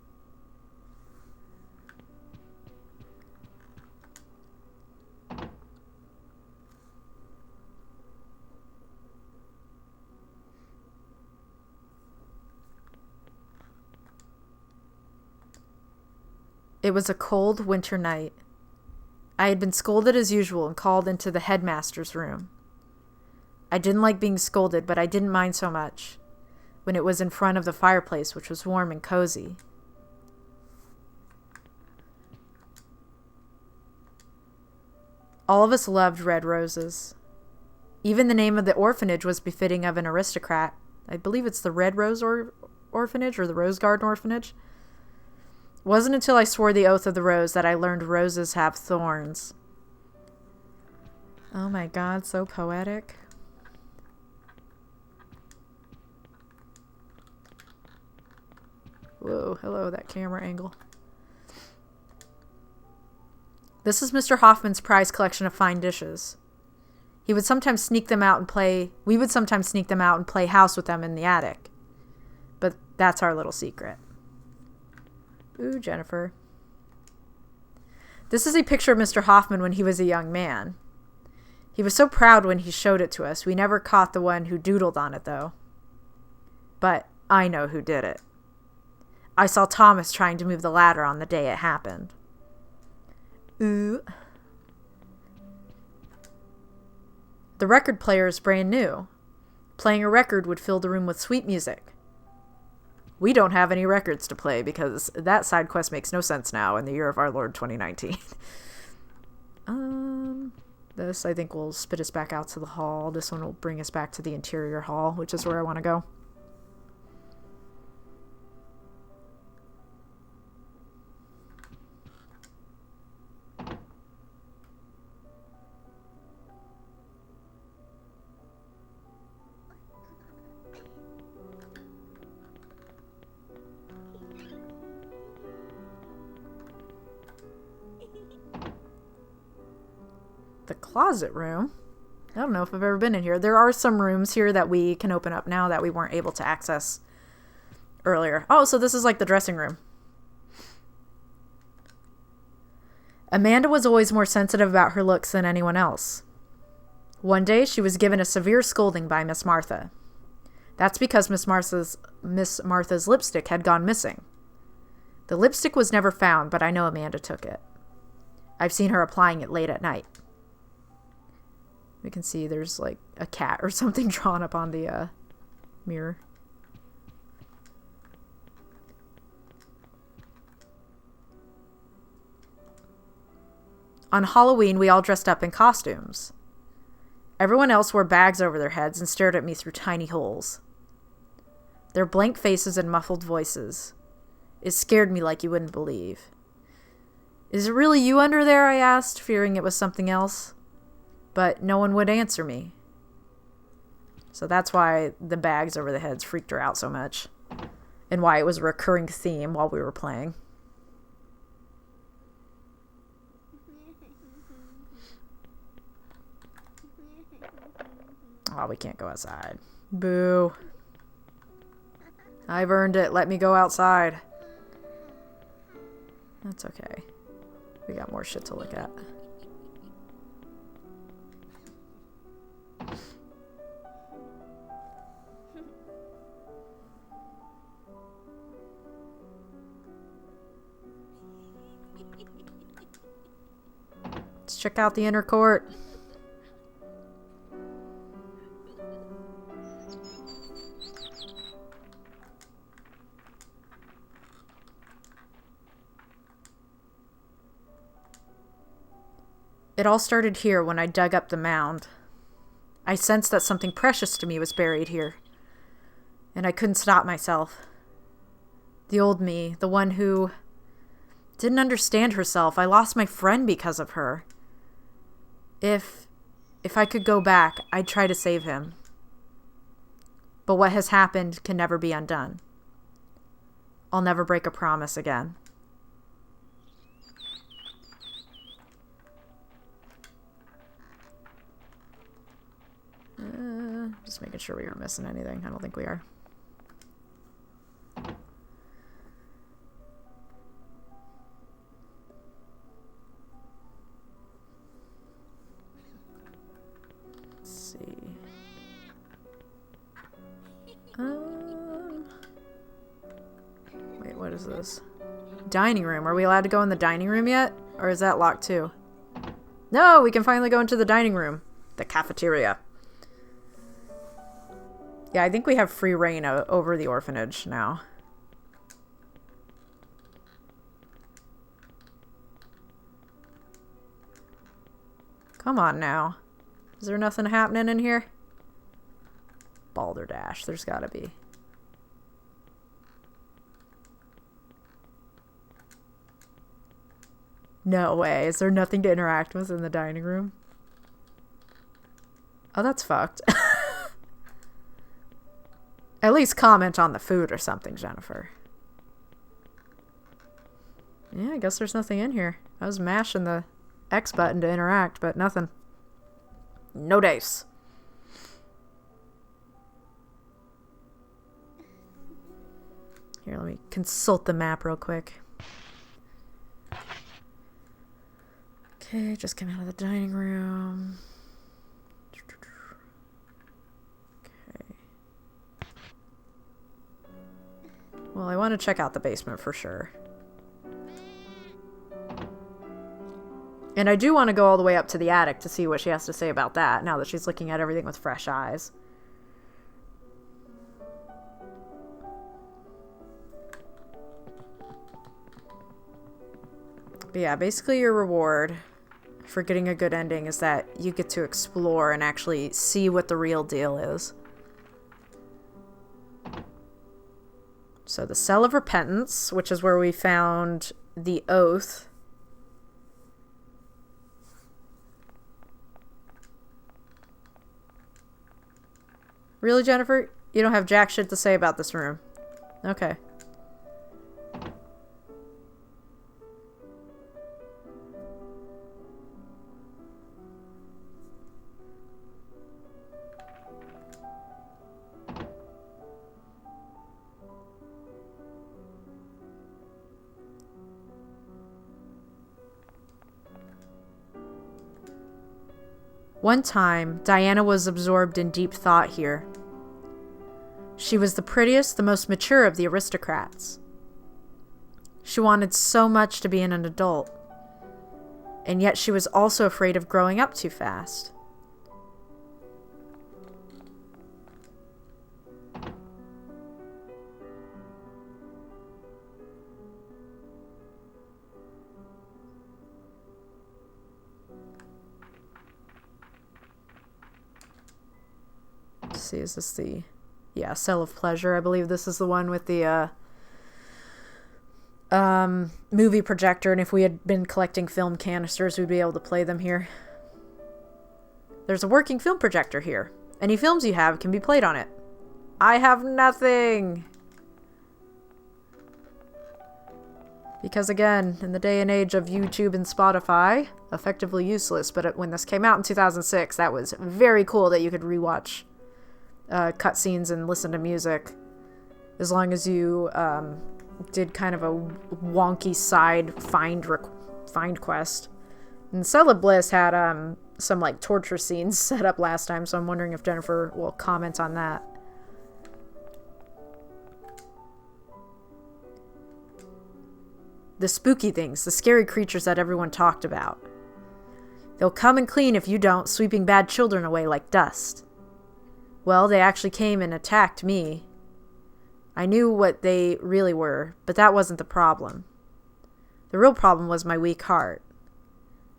Speaker 1: It was a cold winter night. I had been scolded as usual and called into the headmaster's room. I didn't like being scolded, but I didn't mind so much when it was in front of the fireplace, which was warm and cozy. All of us loved red roses. Even the name of the orphanage was befitting of an aristocrat. I believe it's the Red Rose Orphanage or the Rose Garden Orphanage. It wasn't until I swore the oath of the rose that I learned roses have thorns. Oh my God, so poetic. Whoa, hello, that camera angle. This is Mr. Hoffman's prized collection of fine dishes. He would sometimes sneak them out and play... We would sometimes sneak them out and play house with them in the attic. But that's our little secret. Ooh, Jennifer. This is a picture of Mr. Hoffman when he was a young man. He was so proud when he showed it to us. We never caught the one who doodled on it, though. But I know who did it. I saw Thomas trying to move the ladder on the day it happened. Ooh. The record player is brand new. Playing a record would fill the room with sweet music. We don't have any records to play because that side quest makes no sense now in the year of our Lord 2019. This, I think, will spit us back out to the hall. This one will bring us back to the interior hall, which is where I want to go. The closet room. I don't know if I've ever been in here. There are some rooms here that we can open up now that we weren't able to access earlier. Oh, so this is like the dressing room. Amanda was always more sensitive about her looks than anyone else. One day, she was given a severe scolding by Miss Martha. That's because Miss Martha's lipstick had gone missing. The lipstick was never found, but I know Amanda took it. I've seen her applying it late at night. We can see there's like a cat or something drawn up on the mirror. On Halloween, we all dressed up in costumes. Everyone else wore bags over their heads and stared at me through tiny holes. Their blank faces and muffled voices. It scared me like you wouldn't believe. Is it really you under there? I asked, fearing it was something else. But no one would answer me. So that's why the bags over the heads freaked her out so much. And why it was a recurring theme while we were playing. Oh, we can't go outside. Boo. I've earned it. Let me go outside. That's okay. We got more shit to look at. Let's check out the inner court. It all started here when I dug up the mound. I sensed that something precious to me was buried here, and I couldn't stop myself. The old me, the one who didn't understand herself. I lost my friend because of her. If I could go back, I'd try to save him. But what has happened can never be undone. I'll never break a promise again. Just making sure we aren't missing anything. I don't think we are. Let's see. Wait, what is this? Dining room. Are we allowed to go in the dining room yet? Or is that locked too? No, we can finally go into the dining room. The cafeteria. Yeah, I think we have free reign over the orphanage now. Come on now. Is there nothing happening in here? Balderdash. There's gotta be. No way. Is there nothing to interact with in the dining room? Oh, that's fucked. At least comment on the food or something, Jennifer. Yeah, I guess there's nothing in here. I was mashing the X button to interact, but nothing. No dice. Here, let me consult the map real quick. Okay, just came out of the dining room. Okay. Well, I want to check out the basement for sure. And I do want to go all the way up to the attic to see what she has to say about that, now that she's looking at everything with fresh eyes. But yeah, basically your reward for getting a good ending is that you get to explore and actually see what the real deal is. So the Cell of Repentance, which is where we found the oath. Really, Jennifer? You don't have jack shit to say about this room. Okay. One time, Diana was absorbed in deep thought here. She was the prettiest, the most mature of the aristocrats. She wanted so much to be an adult, and yet she was also afraid of growing up too fast. Let's see, is this the... Yeah, Cell of Pleasure. I believe this is the one with the movie projector, and if we had been collecting film canisters, we'd be able to play them here. There's a working film projector here. Any films you have can be played on it. I have nothing! Because again, in the day and age of YouTube and Spotify, effectively useless, but when this came out in 2006, that was very cool that you could rewatch cutscenes and listen to music, as long as you did kind of a wonky side find quest. And Cell of Bliss had some like torture scenes set up last time, so I'm wondering if Jennifer will comment on that. The spooky things, the scary creatures that everyone talked about. They'll come and clean if you don't, sweeping bad children away like dust. Well, they actually came and attacked me. I knew what they really were, but that wasn't the problem. The real problem was my weak heart.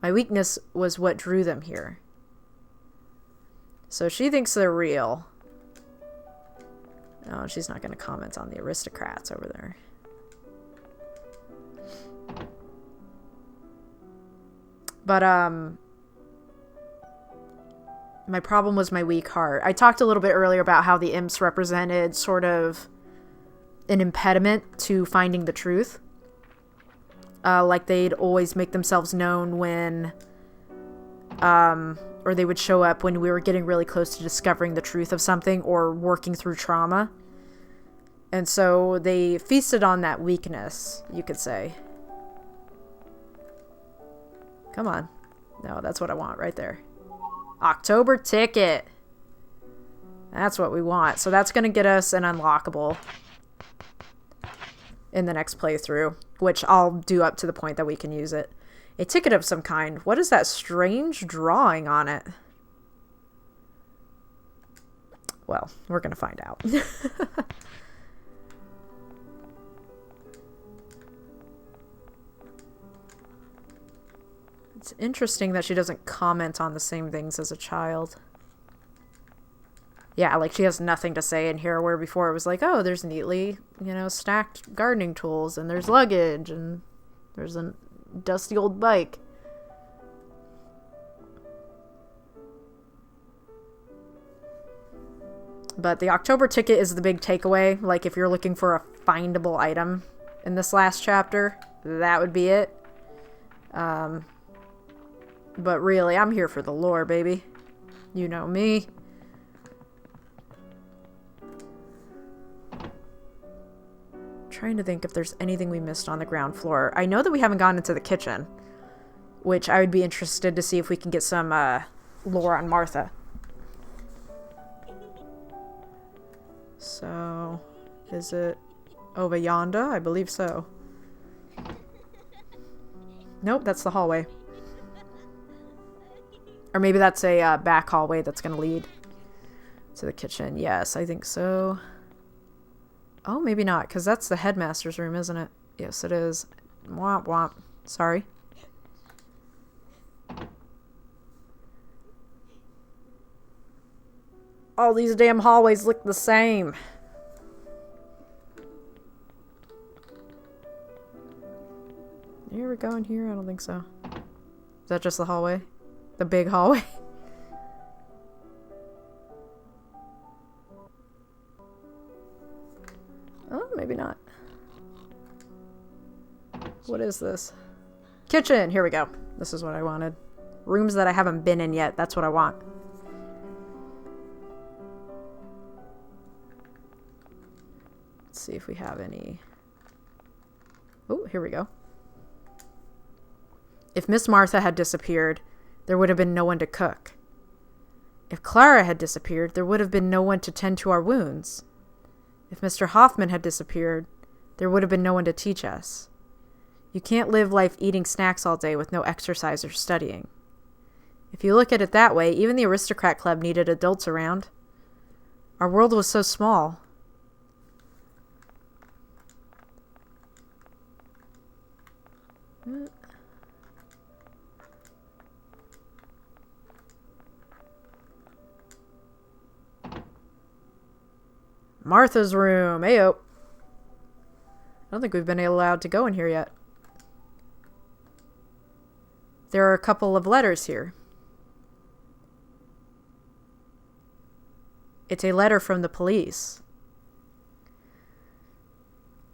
Speaker 1: My weakness was what drew them here. So she thinks they're real. Oh, she's not going to comment on the aristocrats over there. But, my problem was my weak heart. I talked a little bit earlier about how the imps represented sort of an impediment to finding the truth. Like they'd always make themselves known when, or they would show up when we were getting really close to discovering the truth of something or working through trauma. And so they feasted on that weakness, you could say. Come on. No, that's what I want right there. October ticket. That's what we want. So that's going to get us an unlockable in the next playthrough, which I'll do up to the point that we can use it. A ticket of some kind. What is that strange drawing on it? Well, we're going to find out. It's interesting that she doesn't comment on the same things as a child. Yeah, like she has nothing to say in here, where before it was like, oh, there's neatly, stacked gardening tools, and there's luggage, and there's a dusty old bike. But the October ticket is the big takeaway. Like, if you're looking for a findable item in this last chapter, that would be it. But really, I'm here for the lore, baby. You know me. Trying to think if there's anything we missed on the ground floor. I know that we haven't gone into the kitchen, which I would be interested to see if we can get some lore on Martha. So, is it over yonder? I believe so. Nope, that's the hallway. Or maybe that's a back hallway that's going to lead to the kitchen. Yes, I think so. Oh, maybe not, because that's the headmaster's room, isn't it? Yes, it is. Womp womp. Sorry. All these damn hallways look the same. Here we go in here? I don't think so. Is that just the hallway? The big hallway? Oh, maybe not. What is this? Kitchen! Here we go. This is what I wanted. Rooms that I haven't been in yet. That's what I want. Let's see if we have any... Oh, here we go. If Miss Martha had disappeared, there would have been no one to cook. If Clara had disappeared, there would have been no one to tend to our wounds. If Mr. Hoffman had disappeared, there would have been no one to teach us. You can't live life eating snacks all day with no exercise or studying. If you look at it that way, even the aristocrat club needed adults around. Our world was so small. Martha's room. Ayo. I don't think we've been allowed to go in here yet. There are a couple of letters here. It's a letter from the police.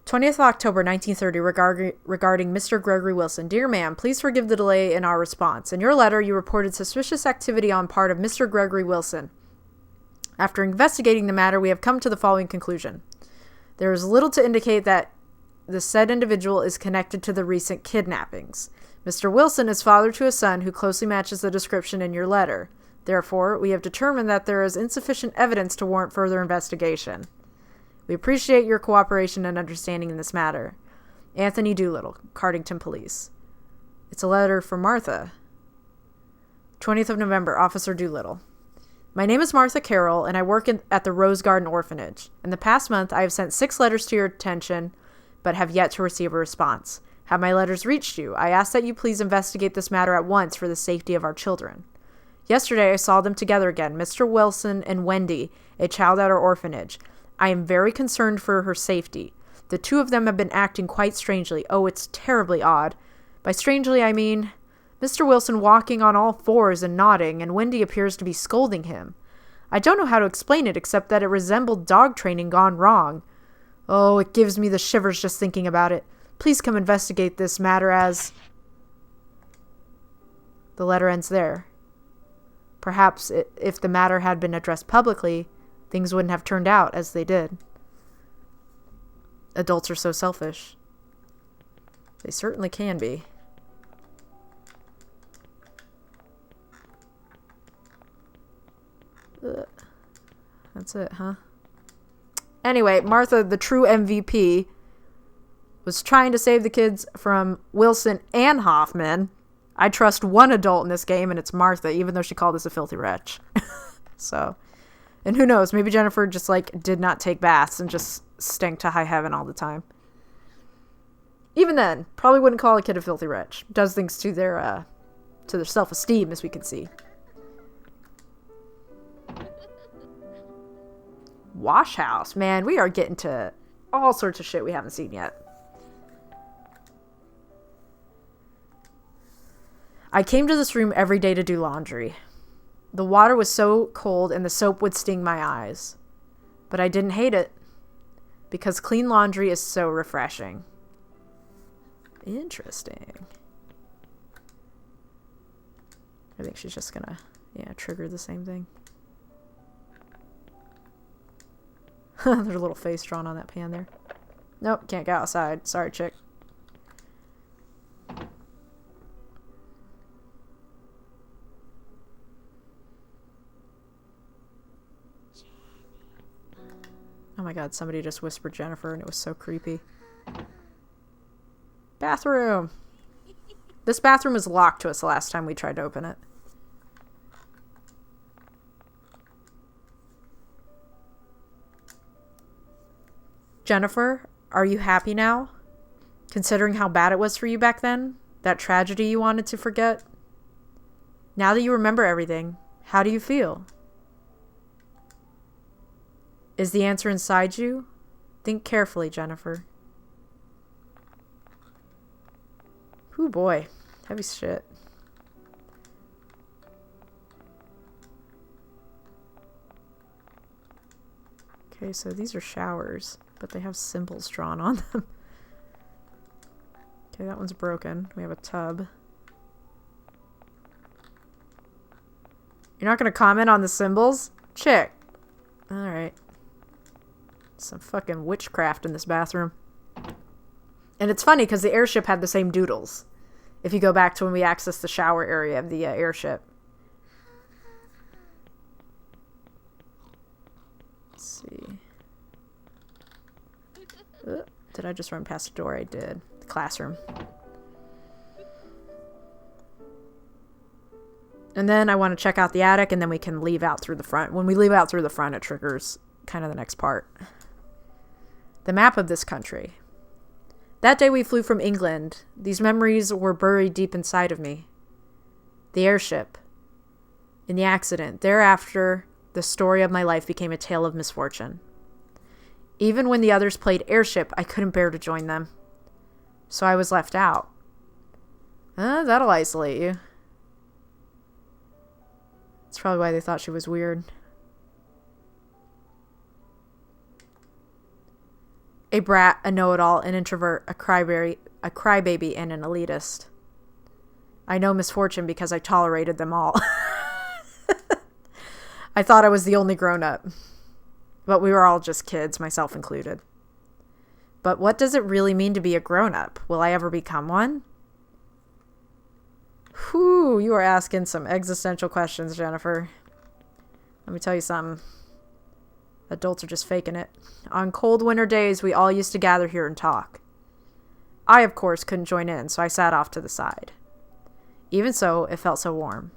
Speaker 1: 20th of October 1930 regarding Mr. Gregory Wilson. Dear ma'am, please forgive the delay in our response. In your letter, you reported suspicious activity on part of Mr. Gregory Wilson. After investigating the matter, we have come to the following conclusion. There is little to indicate that the said individual is connected to the recent kidnappings. Mr. Wilson is father to a son who closely matches the description in your letter. Therefore, we have determined that there is insufficient evidence to warrant further investigation. We appreciate your cooperation and understanding in this matter. Anthony Doolittle, Cardington Police. It's a letter from Martha. 20th of November, Officer Doolittle. My name is Martha Carroll, and I work at the Rose Garden Orphanage. In the past month, I have sent 6 letters to your attention, but have yet to receive a response. Have my letters reached you? I ask that you please investigate this matter at once for the safety of our children. Yesterday, I saw them together again, Mr. Wilson and Wendy, a child at our orphanage. I am very concerned for her safety. The two of them have been acting quite strangely. Oh, it's terribly odd. By strangely, I mean Mr. Wilson walking on all fours and nodding, and Wendy appears to be scolding him. I don't know how to explain it except that it resembled dog training gone wrong. Oh, it gives me the shivers just thinking about it. Please come investigate this matter as... The letter ends there. Perhaps if the matter had been addressed publicly, things wouldn't have turned out as they did. Adults are so selfish. They certainly can be. Ugh. That's it, huh? Anyway, Martha, the true MVP, was trying to save the kids from Wilson and Hoffman. I trust one adult in this game, and it's Martha, even though she called us a filthy wretch. So, and who knows, maybe Jennifer just, did not take baths and just stank to high heaven all the time. Even then, probably wouldn't call a kid a filthy wretch. Does things to their self-esteem, as we can see. Wash house. Man, we are getting to all sorts of shit we haven't seen yet. I came to this room every day to do laundry. The water was so cold and the soap would sting my eyes. But I didn't hate it, because clean laundry is so refreshing. Interesting. I think she's just gonna, yeah, trigger the same thing. There's a little face drawn on that pan there. Nope, can't go outside. Sorry, chick. Oh my god, somebody just whispered Jennifer and it was so creepy. Bathroom! This bathroom was locked to us the last time we tried to open it. Jennifer, are you happy now? Considering how bad it was for you back then? That tragedy you wanted to forget? Now that you remember everything, how do you feel? Is the answer inside you? Think carefully, Jennifer. Ooh boy, heavy shit. Okay, so these are showers, but they have symbols drawn on them. Okay, that one's broken. We have a tub. You're not gonna comment on the symbols? Chick. Alright. Some fucking witchcraft in this bathroom. And it's funny because the airship had the same doodles. If you go back to when we accessed the shower area of the airship. Let's see. Did I just run past the door? I did. The classroom. And then I want to check out the attic and then we can leave out through the front. When we leave out through the front, it triggers kind of the next part. The map of this country. That day we flew from England. These memories were buried deep inside of me. The airship. In the accident. Thereafter, the story of my life became a tale of misfortune. Even when the others played airship, I couldn't bear to join them. So I was left out. That'll isolate you. That's probably why they thought she was weird. A brat, a know-it-all, an introvert, a crybaby, and an elitist. I know misfortune because I tolerated them all. I thought I was the only grown-up. But we were all just kids, myself included. But what does it really mean to be a grown-up? Will I ever become one? Whew, you are asking some existential questions, Jennifer. Let me tell you something. Adults are just faking it. On cold winter days, we all used to gather here and talk. I, of course, couldn't join in, so I sat off to the side. Even so, it felt so warm.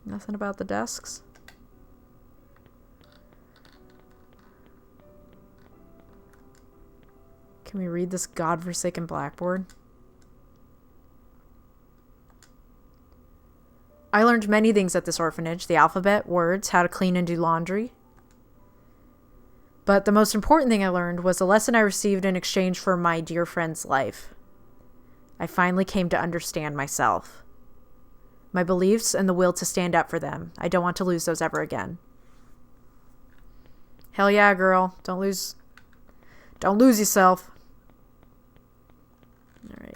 Speaker 1: Nothing about the desks? Can we read this godforsaken blackboard? I learned many things at this orphanage. The alphabet, words, how to clean and do laundry. But the most important thing I learned was the lesson I received in exchange for my dear friend's life. I finally came to understand myself. My beliefs and the will to stand up for them. I don't want to lose those ever again. Hell yeah, girl. Don't lose yourself. All right.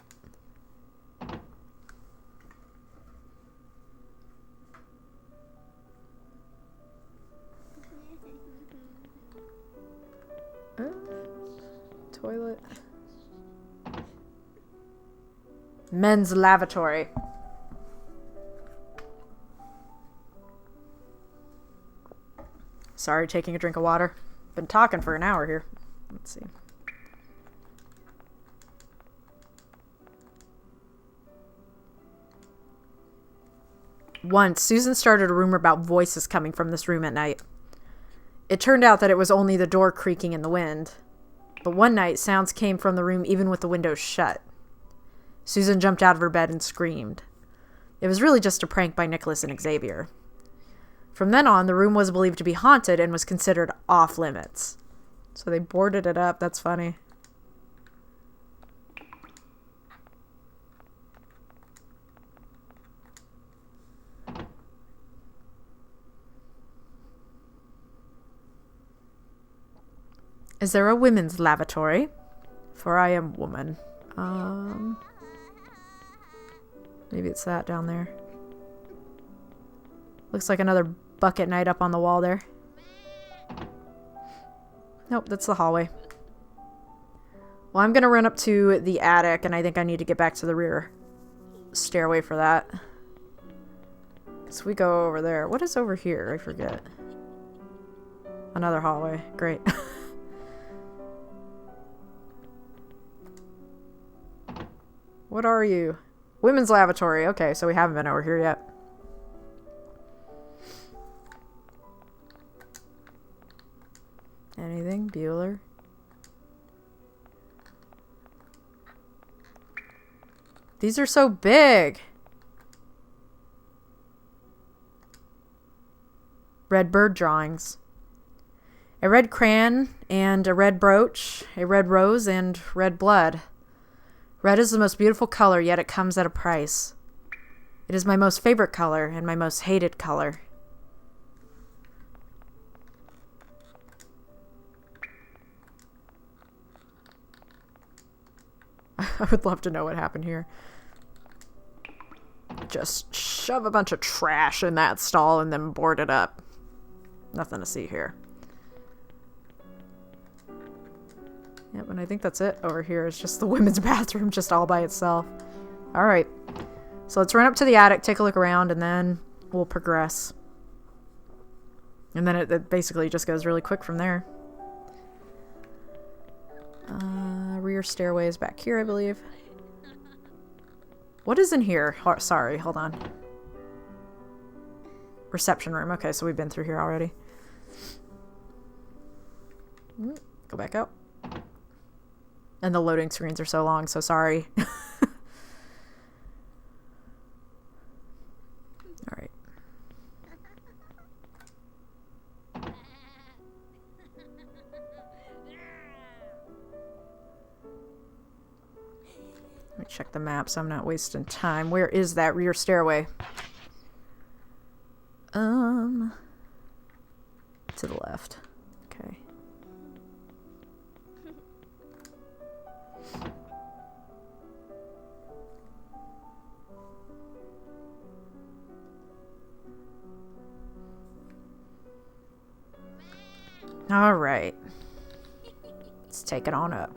Speaker 1: Toilet. Men's lavatory. Sorry, taking a drink of water. Been talking for an hour here. Let's see. Once, Susan started a rumor about voices coming from this room at night. It turned out that it was only the door creaking in the wind. But one night, sounds came from the room even with the windows shut. Susan jumped out of her bed and screamed. It was really just a prank by Nicholas and Xavier. From then on, the room was believed to be haunted and was considered off limits. So they boarded it up. That's funny. Is there a women's lavatory? For I am woman. Maybe it's that down there. Looks like another bucket night up on the wall there. Nope, that's the hallway. Well, I'm gonna run up to the attic, and I think I need to get back to the rear stairway for that. So we go over there. What is over here? I forget. Another hallway. Great. What are you? Women's lavatory. Okay, so we haven't been over here yet. Anything? Bueller? These are so big. Red bird drawings. A red crayon and a red brooch, a red rose and red blood. Red is the most beautiful color, yet it comes at a price. It is my most favorite color and my most hated color. I would love to know what happened here. Just shove a bunch of trash in that stall and then board it up. Nothing to see here. Yep, and I think that's it over here. It's just the women's bathroom just all by itself. Alright. So let's run up to the attic, take a look around, and then we'll progress. And then it basically just goes really quick from there. Rear stairway is back here, I believe. What is in here? Sorry, hold on. Reception room. Okay, so we've been through here already. Go back out. And the loading screens are so long, so sorry. Alright. Let me check the map so I'm not wasting time. Where is that rear stairway? To the left. Okay. All right. Let's take it on up.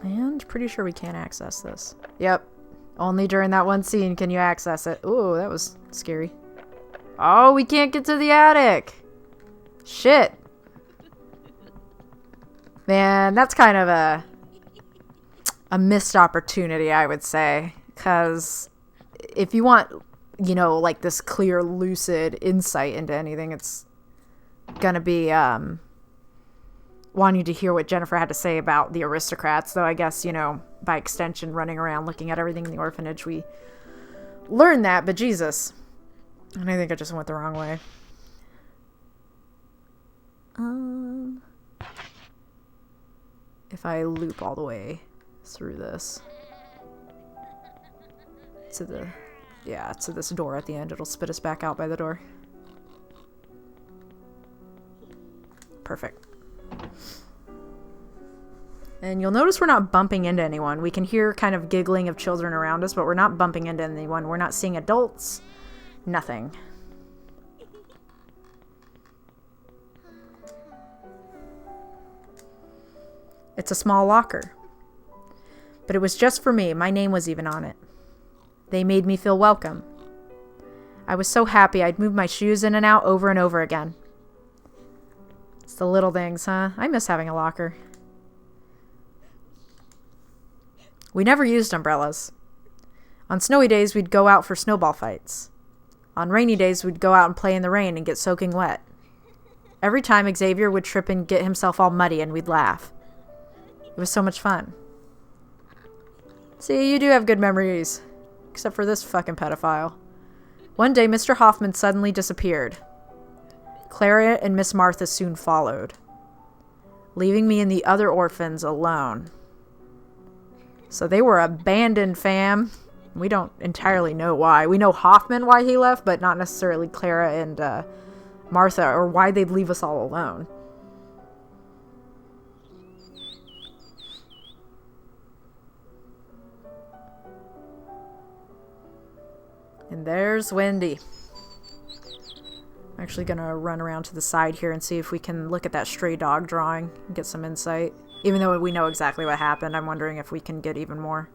Speaker 1: And pretty sure we can't access this. Yep. Only during that one scene can you access it. Ooh, that was scary. Oh, we can't get to the attic. Shit. Man, that's kind of a missed opportunity, I would say. Because if you want, you know, like this clear, lucid insight into anything, it's gonna be wanting to hear what Jennifer had to say about the aristocrats. Though I guess, you know, by extension, running around looking at everything in the orphanage, we learned that. But Jesus. And I think I just went the wrong way. If I loop all the way through this to the, yeah, to this door at the end, it'll spit us back out by the door. Perfect. And you'll notice we're not bumping into anyone. We can hear kind of giggling of children around us, but we're not bumping into anyone. We're not seeing adults. Nothing. It's a small locker. But it was just for me. My name was even on it. They made me feel welcome. I was so happy I'd move my shoes in and out over and over again. It's the little things, huh? I miss having a locker. We never used umbrellas. On snowy days, we'd go out for snowball fights. On rainy days, we'd go out and play in the rain and get soaking wet. Every time, Xavier would trip and get himself all muddy, and we'd laugh. It was so much fun. See, you do have good memories. Except for this fucking pedophile. One day, Mr. Hoffman suddenly disappeared. Clara and Miss Martha soon followed, leaving me and the other orphans alone. So they were abandoned, fam. We don't entirely know why. We know Hoffman why he left, but not necessarily Clara and Martha, or why they'd leave us all alone. And there's Wendy. I'm actually gonna run around to the side here and see if we can look at that stray dog drawing and get some insight. Even though we know exactly what happened, I'm wondering if we can get even more.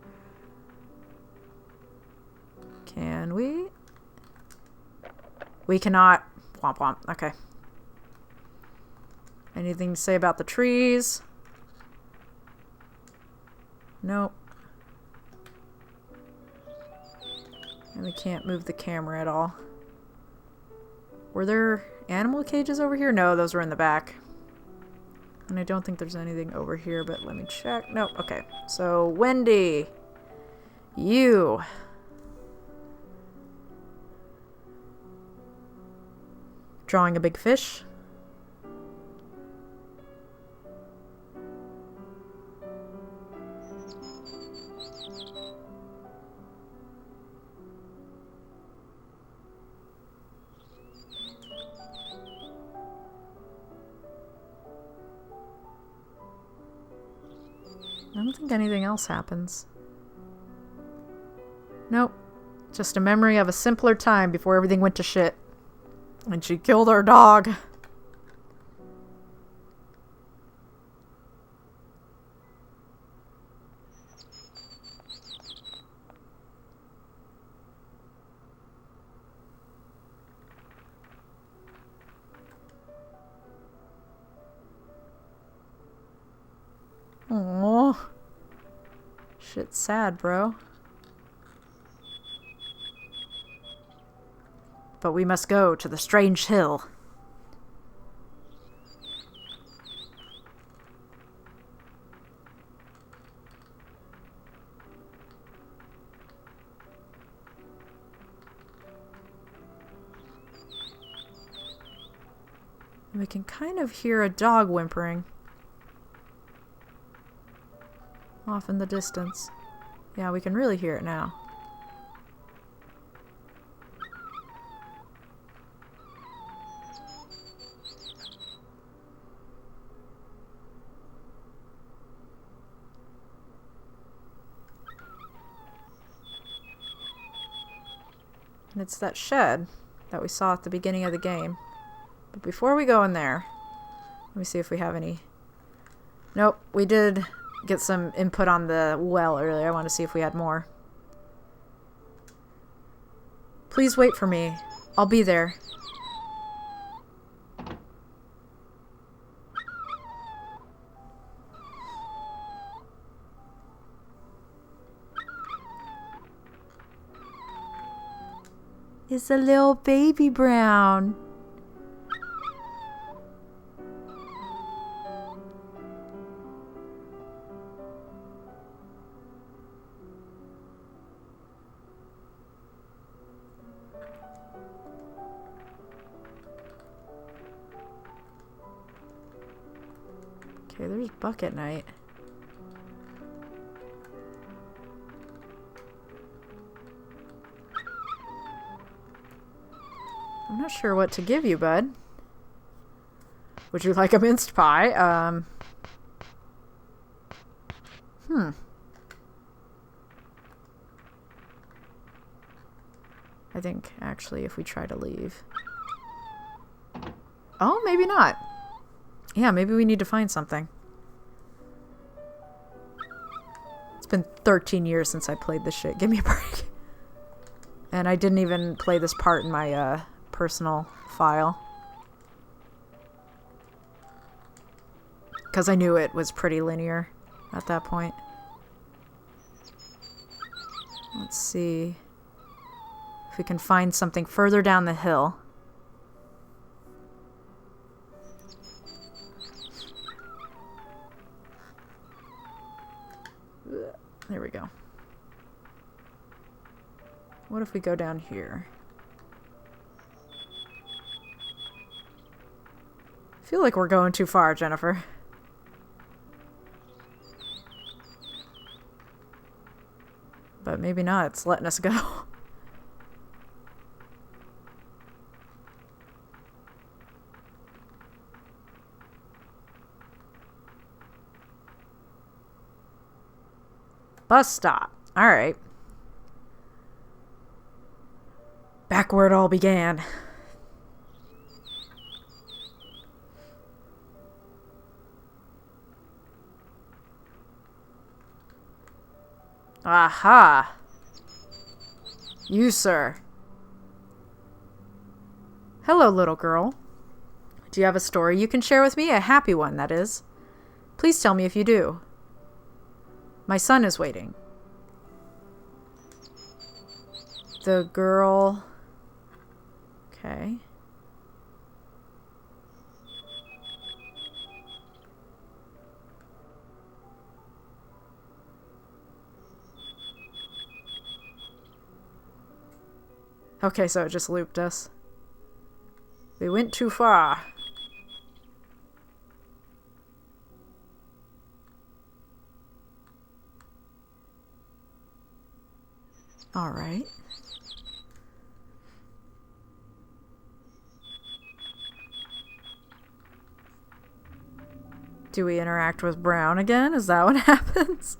Speaker 1: Can we? We cannot. Womp womp. Okay. Anything to say about the trees? Nope. And we can't move the camera at all. Were there animal cages over here? No, those were in the back. And I don't think there's anything over here, but let me check. Nope. Okay. So, Wendy. You. Drawing a big fish. I don't think anything else happens. Nope. Just a memory of a simpler time before everything went to shit. And she killed our dog. Aww. Shit's sad, bro. But we must go to the strange hill. And we can kind of hear a dog whimpering off in the distance. Yeah, we can really hear it now. And it's that shed that we saw at the beginning of the game. But before we go in there, let me see if we have any. Nope, we did get some input on the well earlier. I want to see if we had more. Please wait for me. I'll be there. It's a little baby brown. Okay, there's Bucket Night. I'm not sure what to give you, bud. Would you like a minced pie? I think, actually, if we try to leave. Oh, maybe not. Yeah, maybe we need to find something. It's been 13 years since I played this shit. Give me a break. And I didn't even play this part in my, personal file. Because I knew it was pretty linear at that point. Let's see if we can find something further down the hill. There we go. What if we go down here? I feel like we're going too far, Jennifer. But maybe not. It's letting us go. Bus stop. Alright. Back where it all began. Aha! You, sir. Hello, little girl. Do you have a story you can share with me? A happy one, that is. Please tell me if you do. My son is waiting. The girl... Okay. Okay, so it just looped us. We went too far. All right. Do we interact with Brown again? Is that what happens?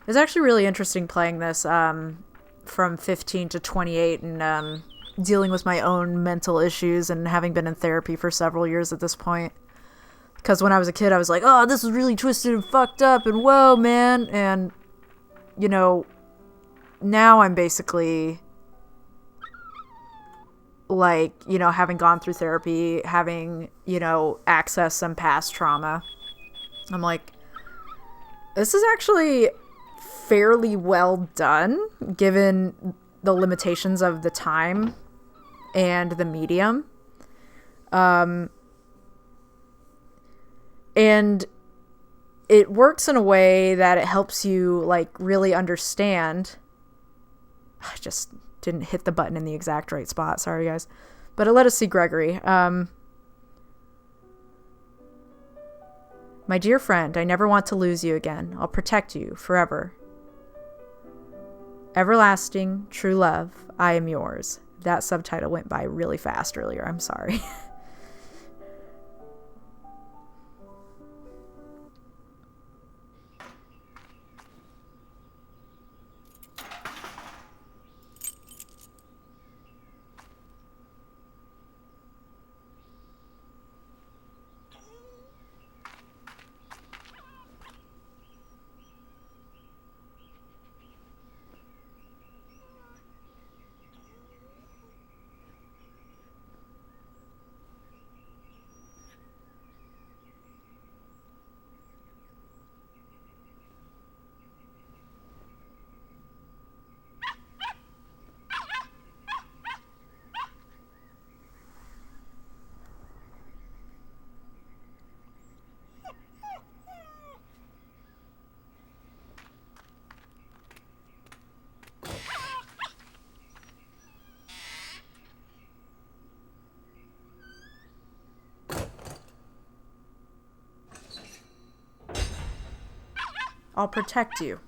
Speaker 1: It's actually really interesting playing this from 15 to 28 and dealing with my own mental issues and having been in therapy for several years at this point. Because when I was a kid, I was like, oh, this is really twisted and fucked up and whoa, man. And, you know, now I'm basically, like, you know, having gone through therapy, having, you know, accessed some past trauma. I'm like, this is actually fairly well done, given the limitations of the time and the medium. And it works in a way that it helps you, like, really understand. I just didn't hit the button in the exact right spot. Sorry, guys. But it let us see Gregory. My dear friend, I never want to lose you again. I'll protect you forever. Everlasting, true love, I am yours. That subtitle went by really fast earlier. I'm sorry. I'll protect you.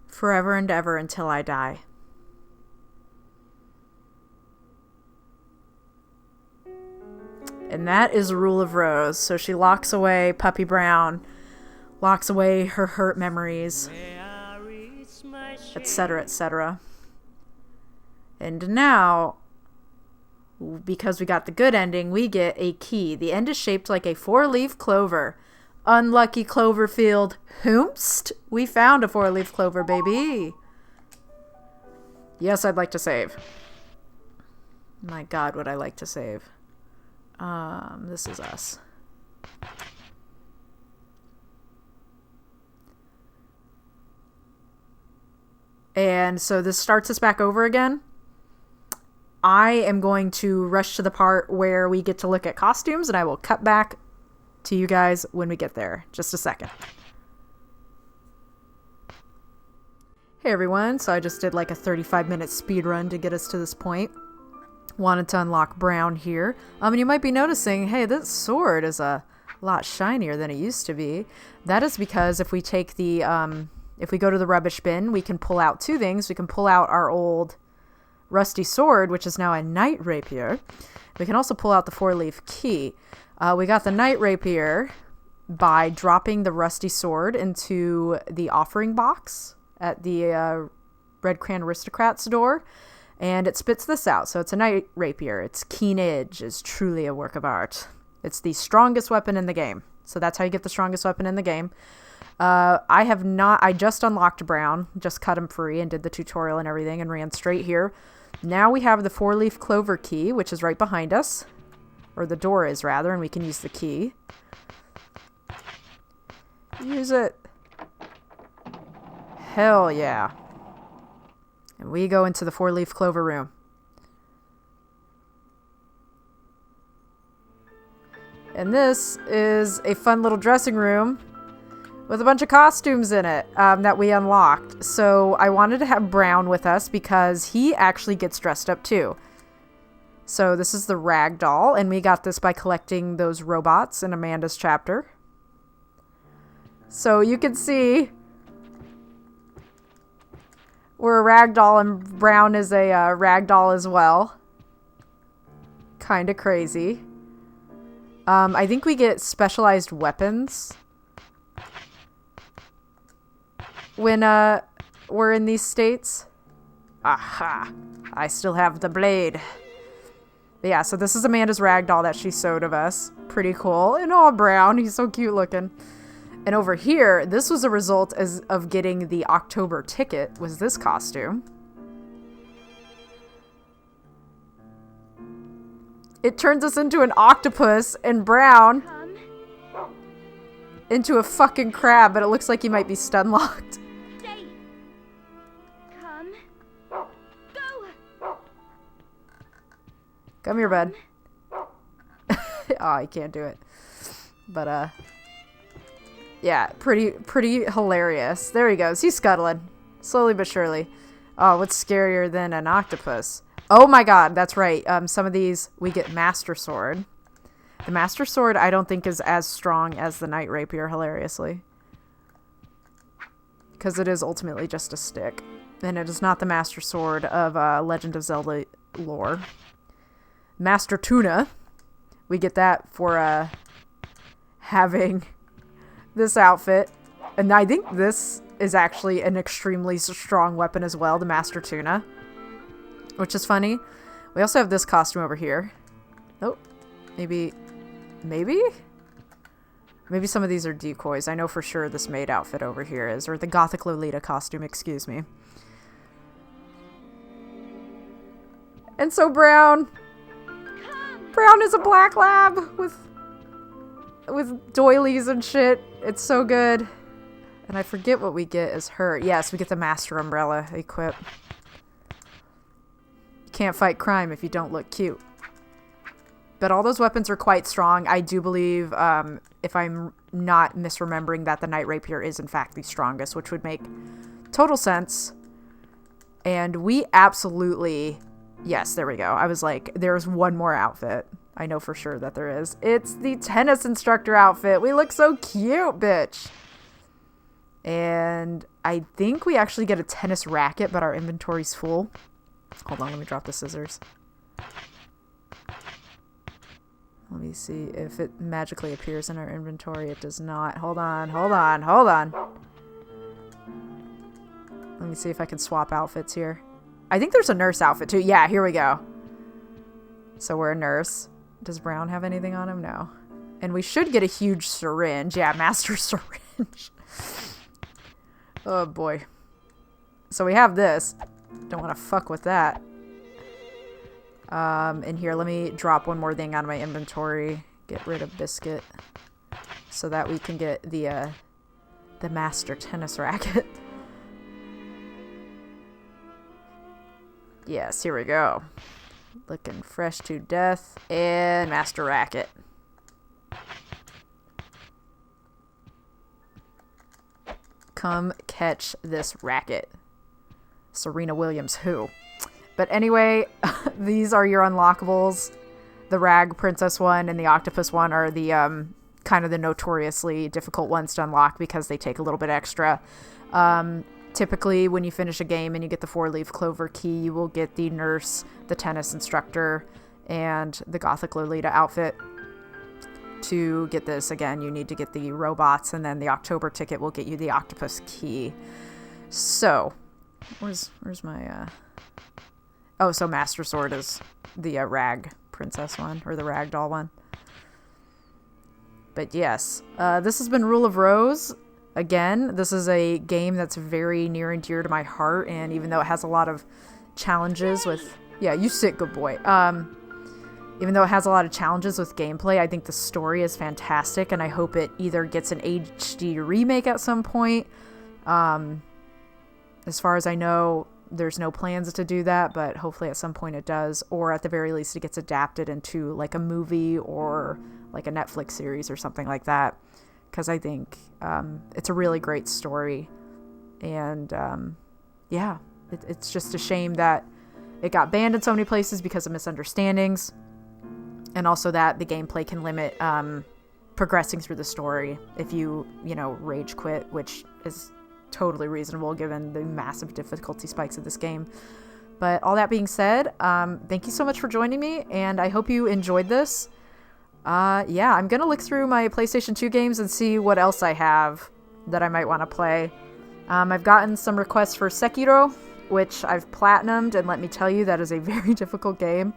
Speaker 1: Forever and ever until I die. And that is Rule of Rose. So she locks away Puppy Brown, locks away her hurt memories, etc., etc. And now, because we got the good ending, we get a key. The end is shaped like a 4-leaf clover. Unlucky Cloverfield. Hoomst? We found a 4-leaf clover, baby. Yes, I'd like to save. My God, would I like to save. This is us. And so this starts us back over again. I am going to rush to the part where we get to look at costumes, and I will cut back to you guys when we get there. Just a second. Hey everyone, so I just did like a 35-minute speed run to get us to this point. Wanted to unlock Brown here. And you might be noticing, hey, this sword is a lot shinier than it used to be. That is because if we take the, if we go to the rubbish bin, we can pull out two things. We can pull out our old rusty sword, which is now a Knight Rapier. We can also pull out the 4-leaf key. We got the Knight Rapier by dropping the rusty sword into the offering box at the Red Cran Aristocrats door, and it spits this out. So it's a Knight Rapier. Its keen edge is truly a work of art. It's the strongest weapon in the game. So that's how you get the strongest weapon in the game. I just unlocked Brown, just cut him free and did the tutorial and everything and ran straight here. Now we have the 4-leaf Clover key, which is right behind us. Or the door is, rather, and we can use the key. Use it. Hell yeah. And we go into the 4-leaf Clover room. And this is a fun little dressing room with a bunch of costumes in it that we unlocked. So I wanted to have Brown with us because he actually gets dressed up too. So this is the rag doll, and we got this by collecting those robots in Amanda's chapter. So you can see we're a rag doll, and Brown is a rag doll as well. Kind of crazy. I think we get specialized weapons when we're in these states. Aha! I still have the blade. But yeah, so this is Amanda's ragdoll that she sewed of us. Pretty cool. And oh, Brown, he's so cute looking. And over here, this was a result of getting the October ticket, was this costume. It turns us into an octopus, and Brown into a fucking crab, but it looks like he might be stun locked.
Speaker 4: Stay. Come. Go.
Speaker 1: Come here, bud. Oh, I can't do it. But, yeah, pretty hilarious. There he goes. He's scuttling. Slowly but surely. Oh, what's scarier than an octopus? Oh my god, that's right. Some of these, we get Master Sword. The Master Sword, I don't think is as strong as the Knight Rapier, hilariously. Because it is ultimately just a stick. And it is not the Master Sword of Legend of Zelda lore. Master Tuna. We get that for having this outfit. And I think this is actually an extremely strong weapon as well, the Master Tuna. Which is funny. We also have this costume over here. Oh, maybe some of these are decoys. I know for sure this maid outfit over here is, or the Gothic Lolita costume, excuse me. And so Brown is a black lab with doilies and shit. It's so good. And I forget what we get as her. Yes, we get the Master Umbrella equip. Can't fight crime if you don't look cute. But all those weapons are quite strong. I do believe, if I'm not misremembering, that the Knight Rapier is in fact the strongest, which would make total sense. And we absolutely... Yes, there we go. I was like, there's one more outfit. I know for sure that there is. It's the tennis instructor outfit. We look so cute, bitch. And I think we actually get a tennis racket, but our inventory's full. Hold on, let me drop the scissors. Let me see if it magically appears in our inventory. It does not. Hold on. Let me see if I can swap outfits here. I think there's a nurse outfit too. Yeah, here we go. So we're a nurse. Does Brown have anything on him? No. And we should get a huge syringe. Yeah, Master Syringe. Oh boy. So we have this. Don't want to fuck with that. And here, let me drop one more thing out of my inventory. Get rid of Biscuit. So that we can get the Master Tennis Racket. Yes, here we go. Looking fresh to death. And Master Racket. Come catch this racket. Serena Williams who? But anyway, these are your unlockables. The rag princess one and the octopus one are the kind of the notoriously difficult ones to unlock because they take a little bit extra. Typically, when you finish a game and you get the 4-leaf Clover key, you will get the nurse, the tennis instructor, and the Gothic Lolita outfit. To get this, again, you need to get the robots, and then the October ticket will get you the octopus key. So, where's my... Oh, so Master Sword is the rag princess one, or the rag doll one. But yes, this has been Rule of Rose. Again, this is a game that's very near and dear to my heart, and even though it has a lot of challenges with... Yeah, you sit, good boy. Even though it has a lot of challenges with gameplay, I think the story is fantastic, and I hope it either gets an HD remake at some point. As far as I know, there's no plans to do that, but hopefully at some point it does, or at the very least it gets adapted into like a movie or like a Netflix series or something like that, because I think it's a really great story, and yeah, it's just a shame that it got banned in so many places because of misunderstandings, and also that the gameplay can limit progressing through the story if you rage quit, which is totally reasonable given the massive difficulty spikes of this game. But all that being said, thank you so much for joining me, and I hope you enjoyed this. Yeah, I'm gonna look through my PlayStation 2 games and see what else I have that I might want to play. I've gotten some requests for Sekiro, which I've platinumed, and let me tell you, that is a very difficult game.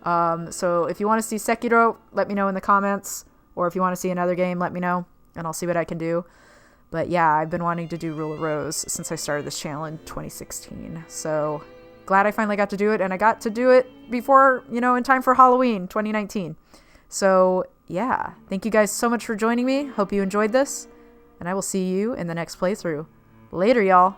Speaker 1: So if you want to see Sekiro, let me know in the comments, or if you want to see another game, let me know, and I'll see what I can do. But yeah, I've been wanting to do Rule of Rose since I started this channel in 2016. So glad I finally got to do it, and I got to do it before, in time for Halloween 2019. So yeah, thank you guys so much for joining me. Hope you enjoyed this, and I will see you in the next playthrough. Later, y'all.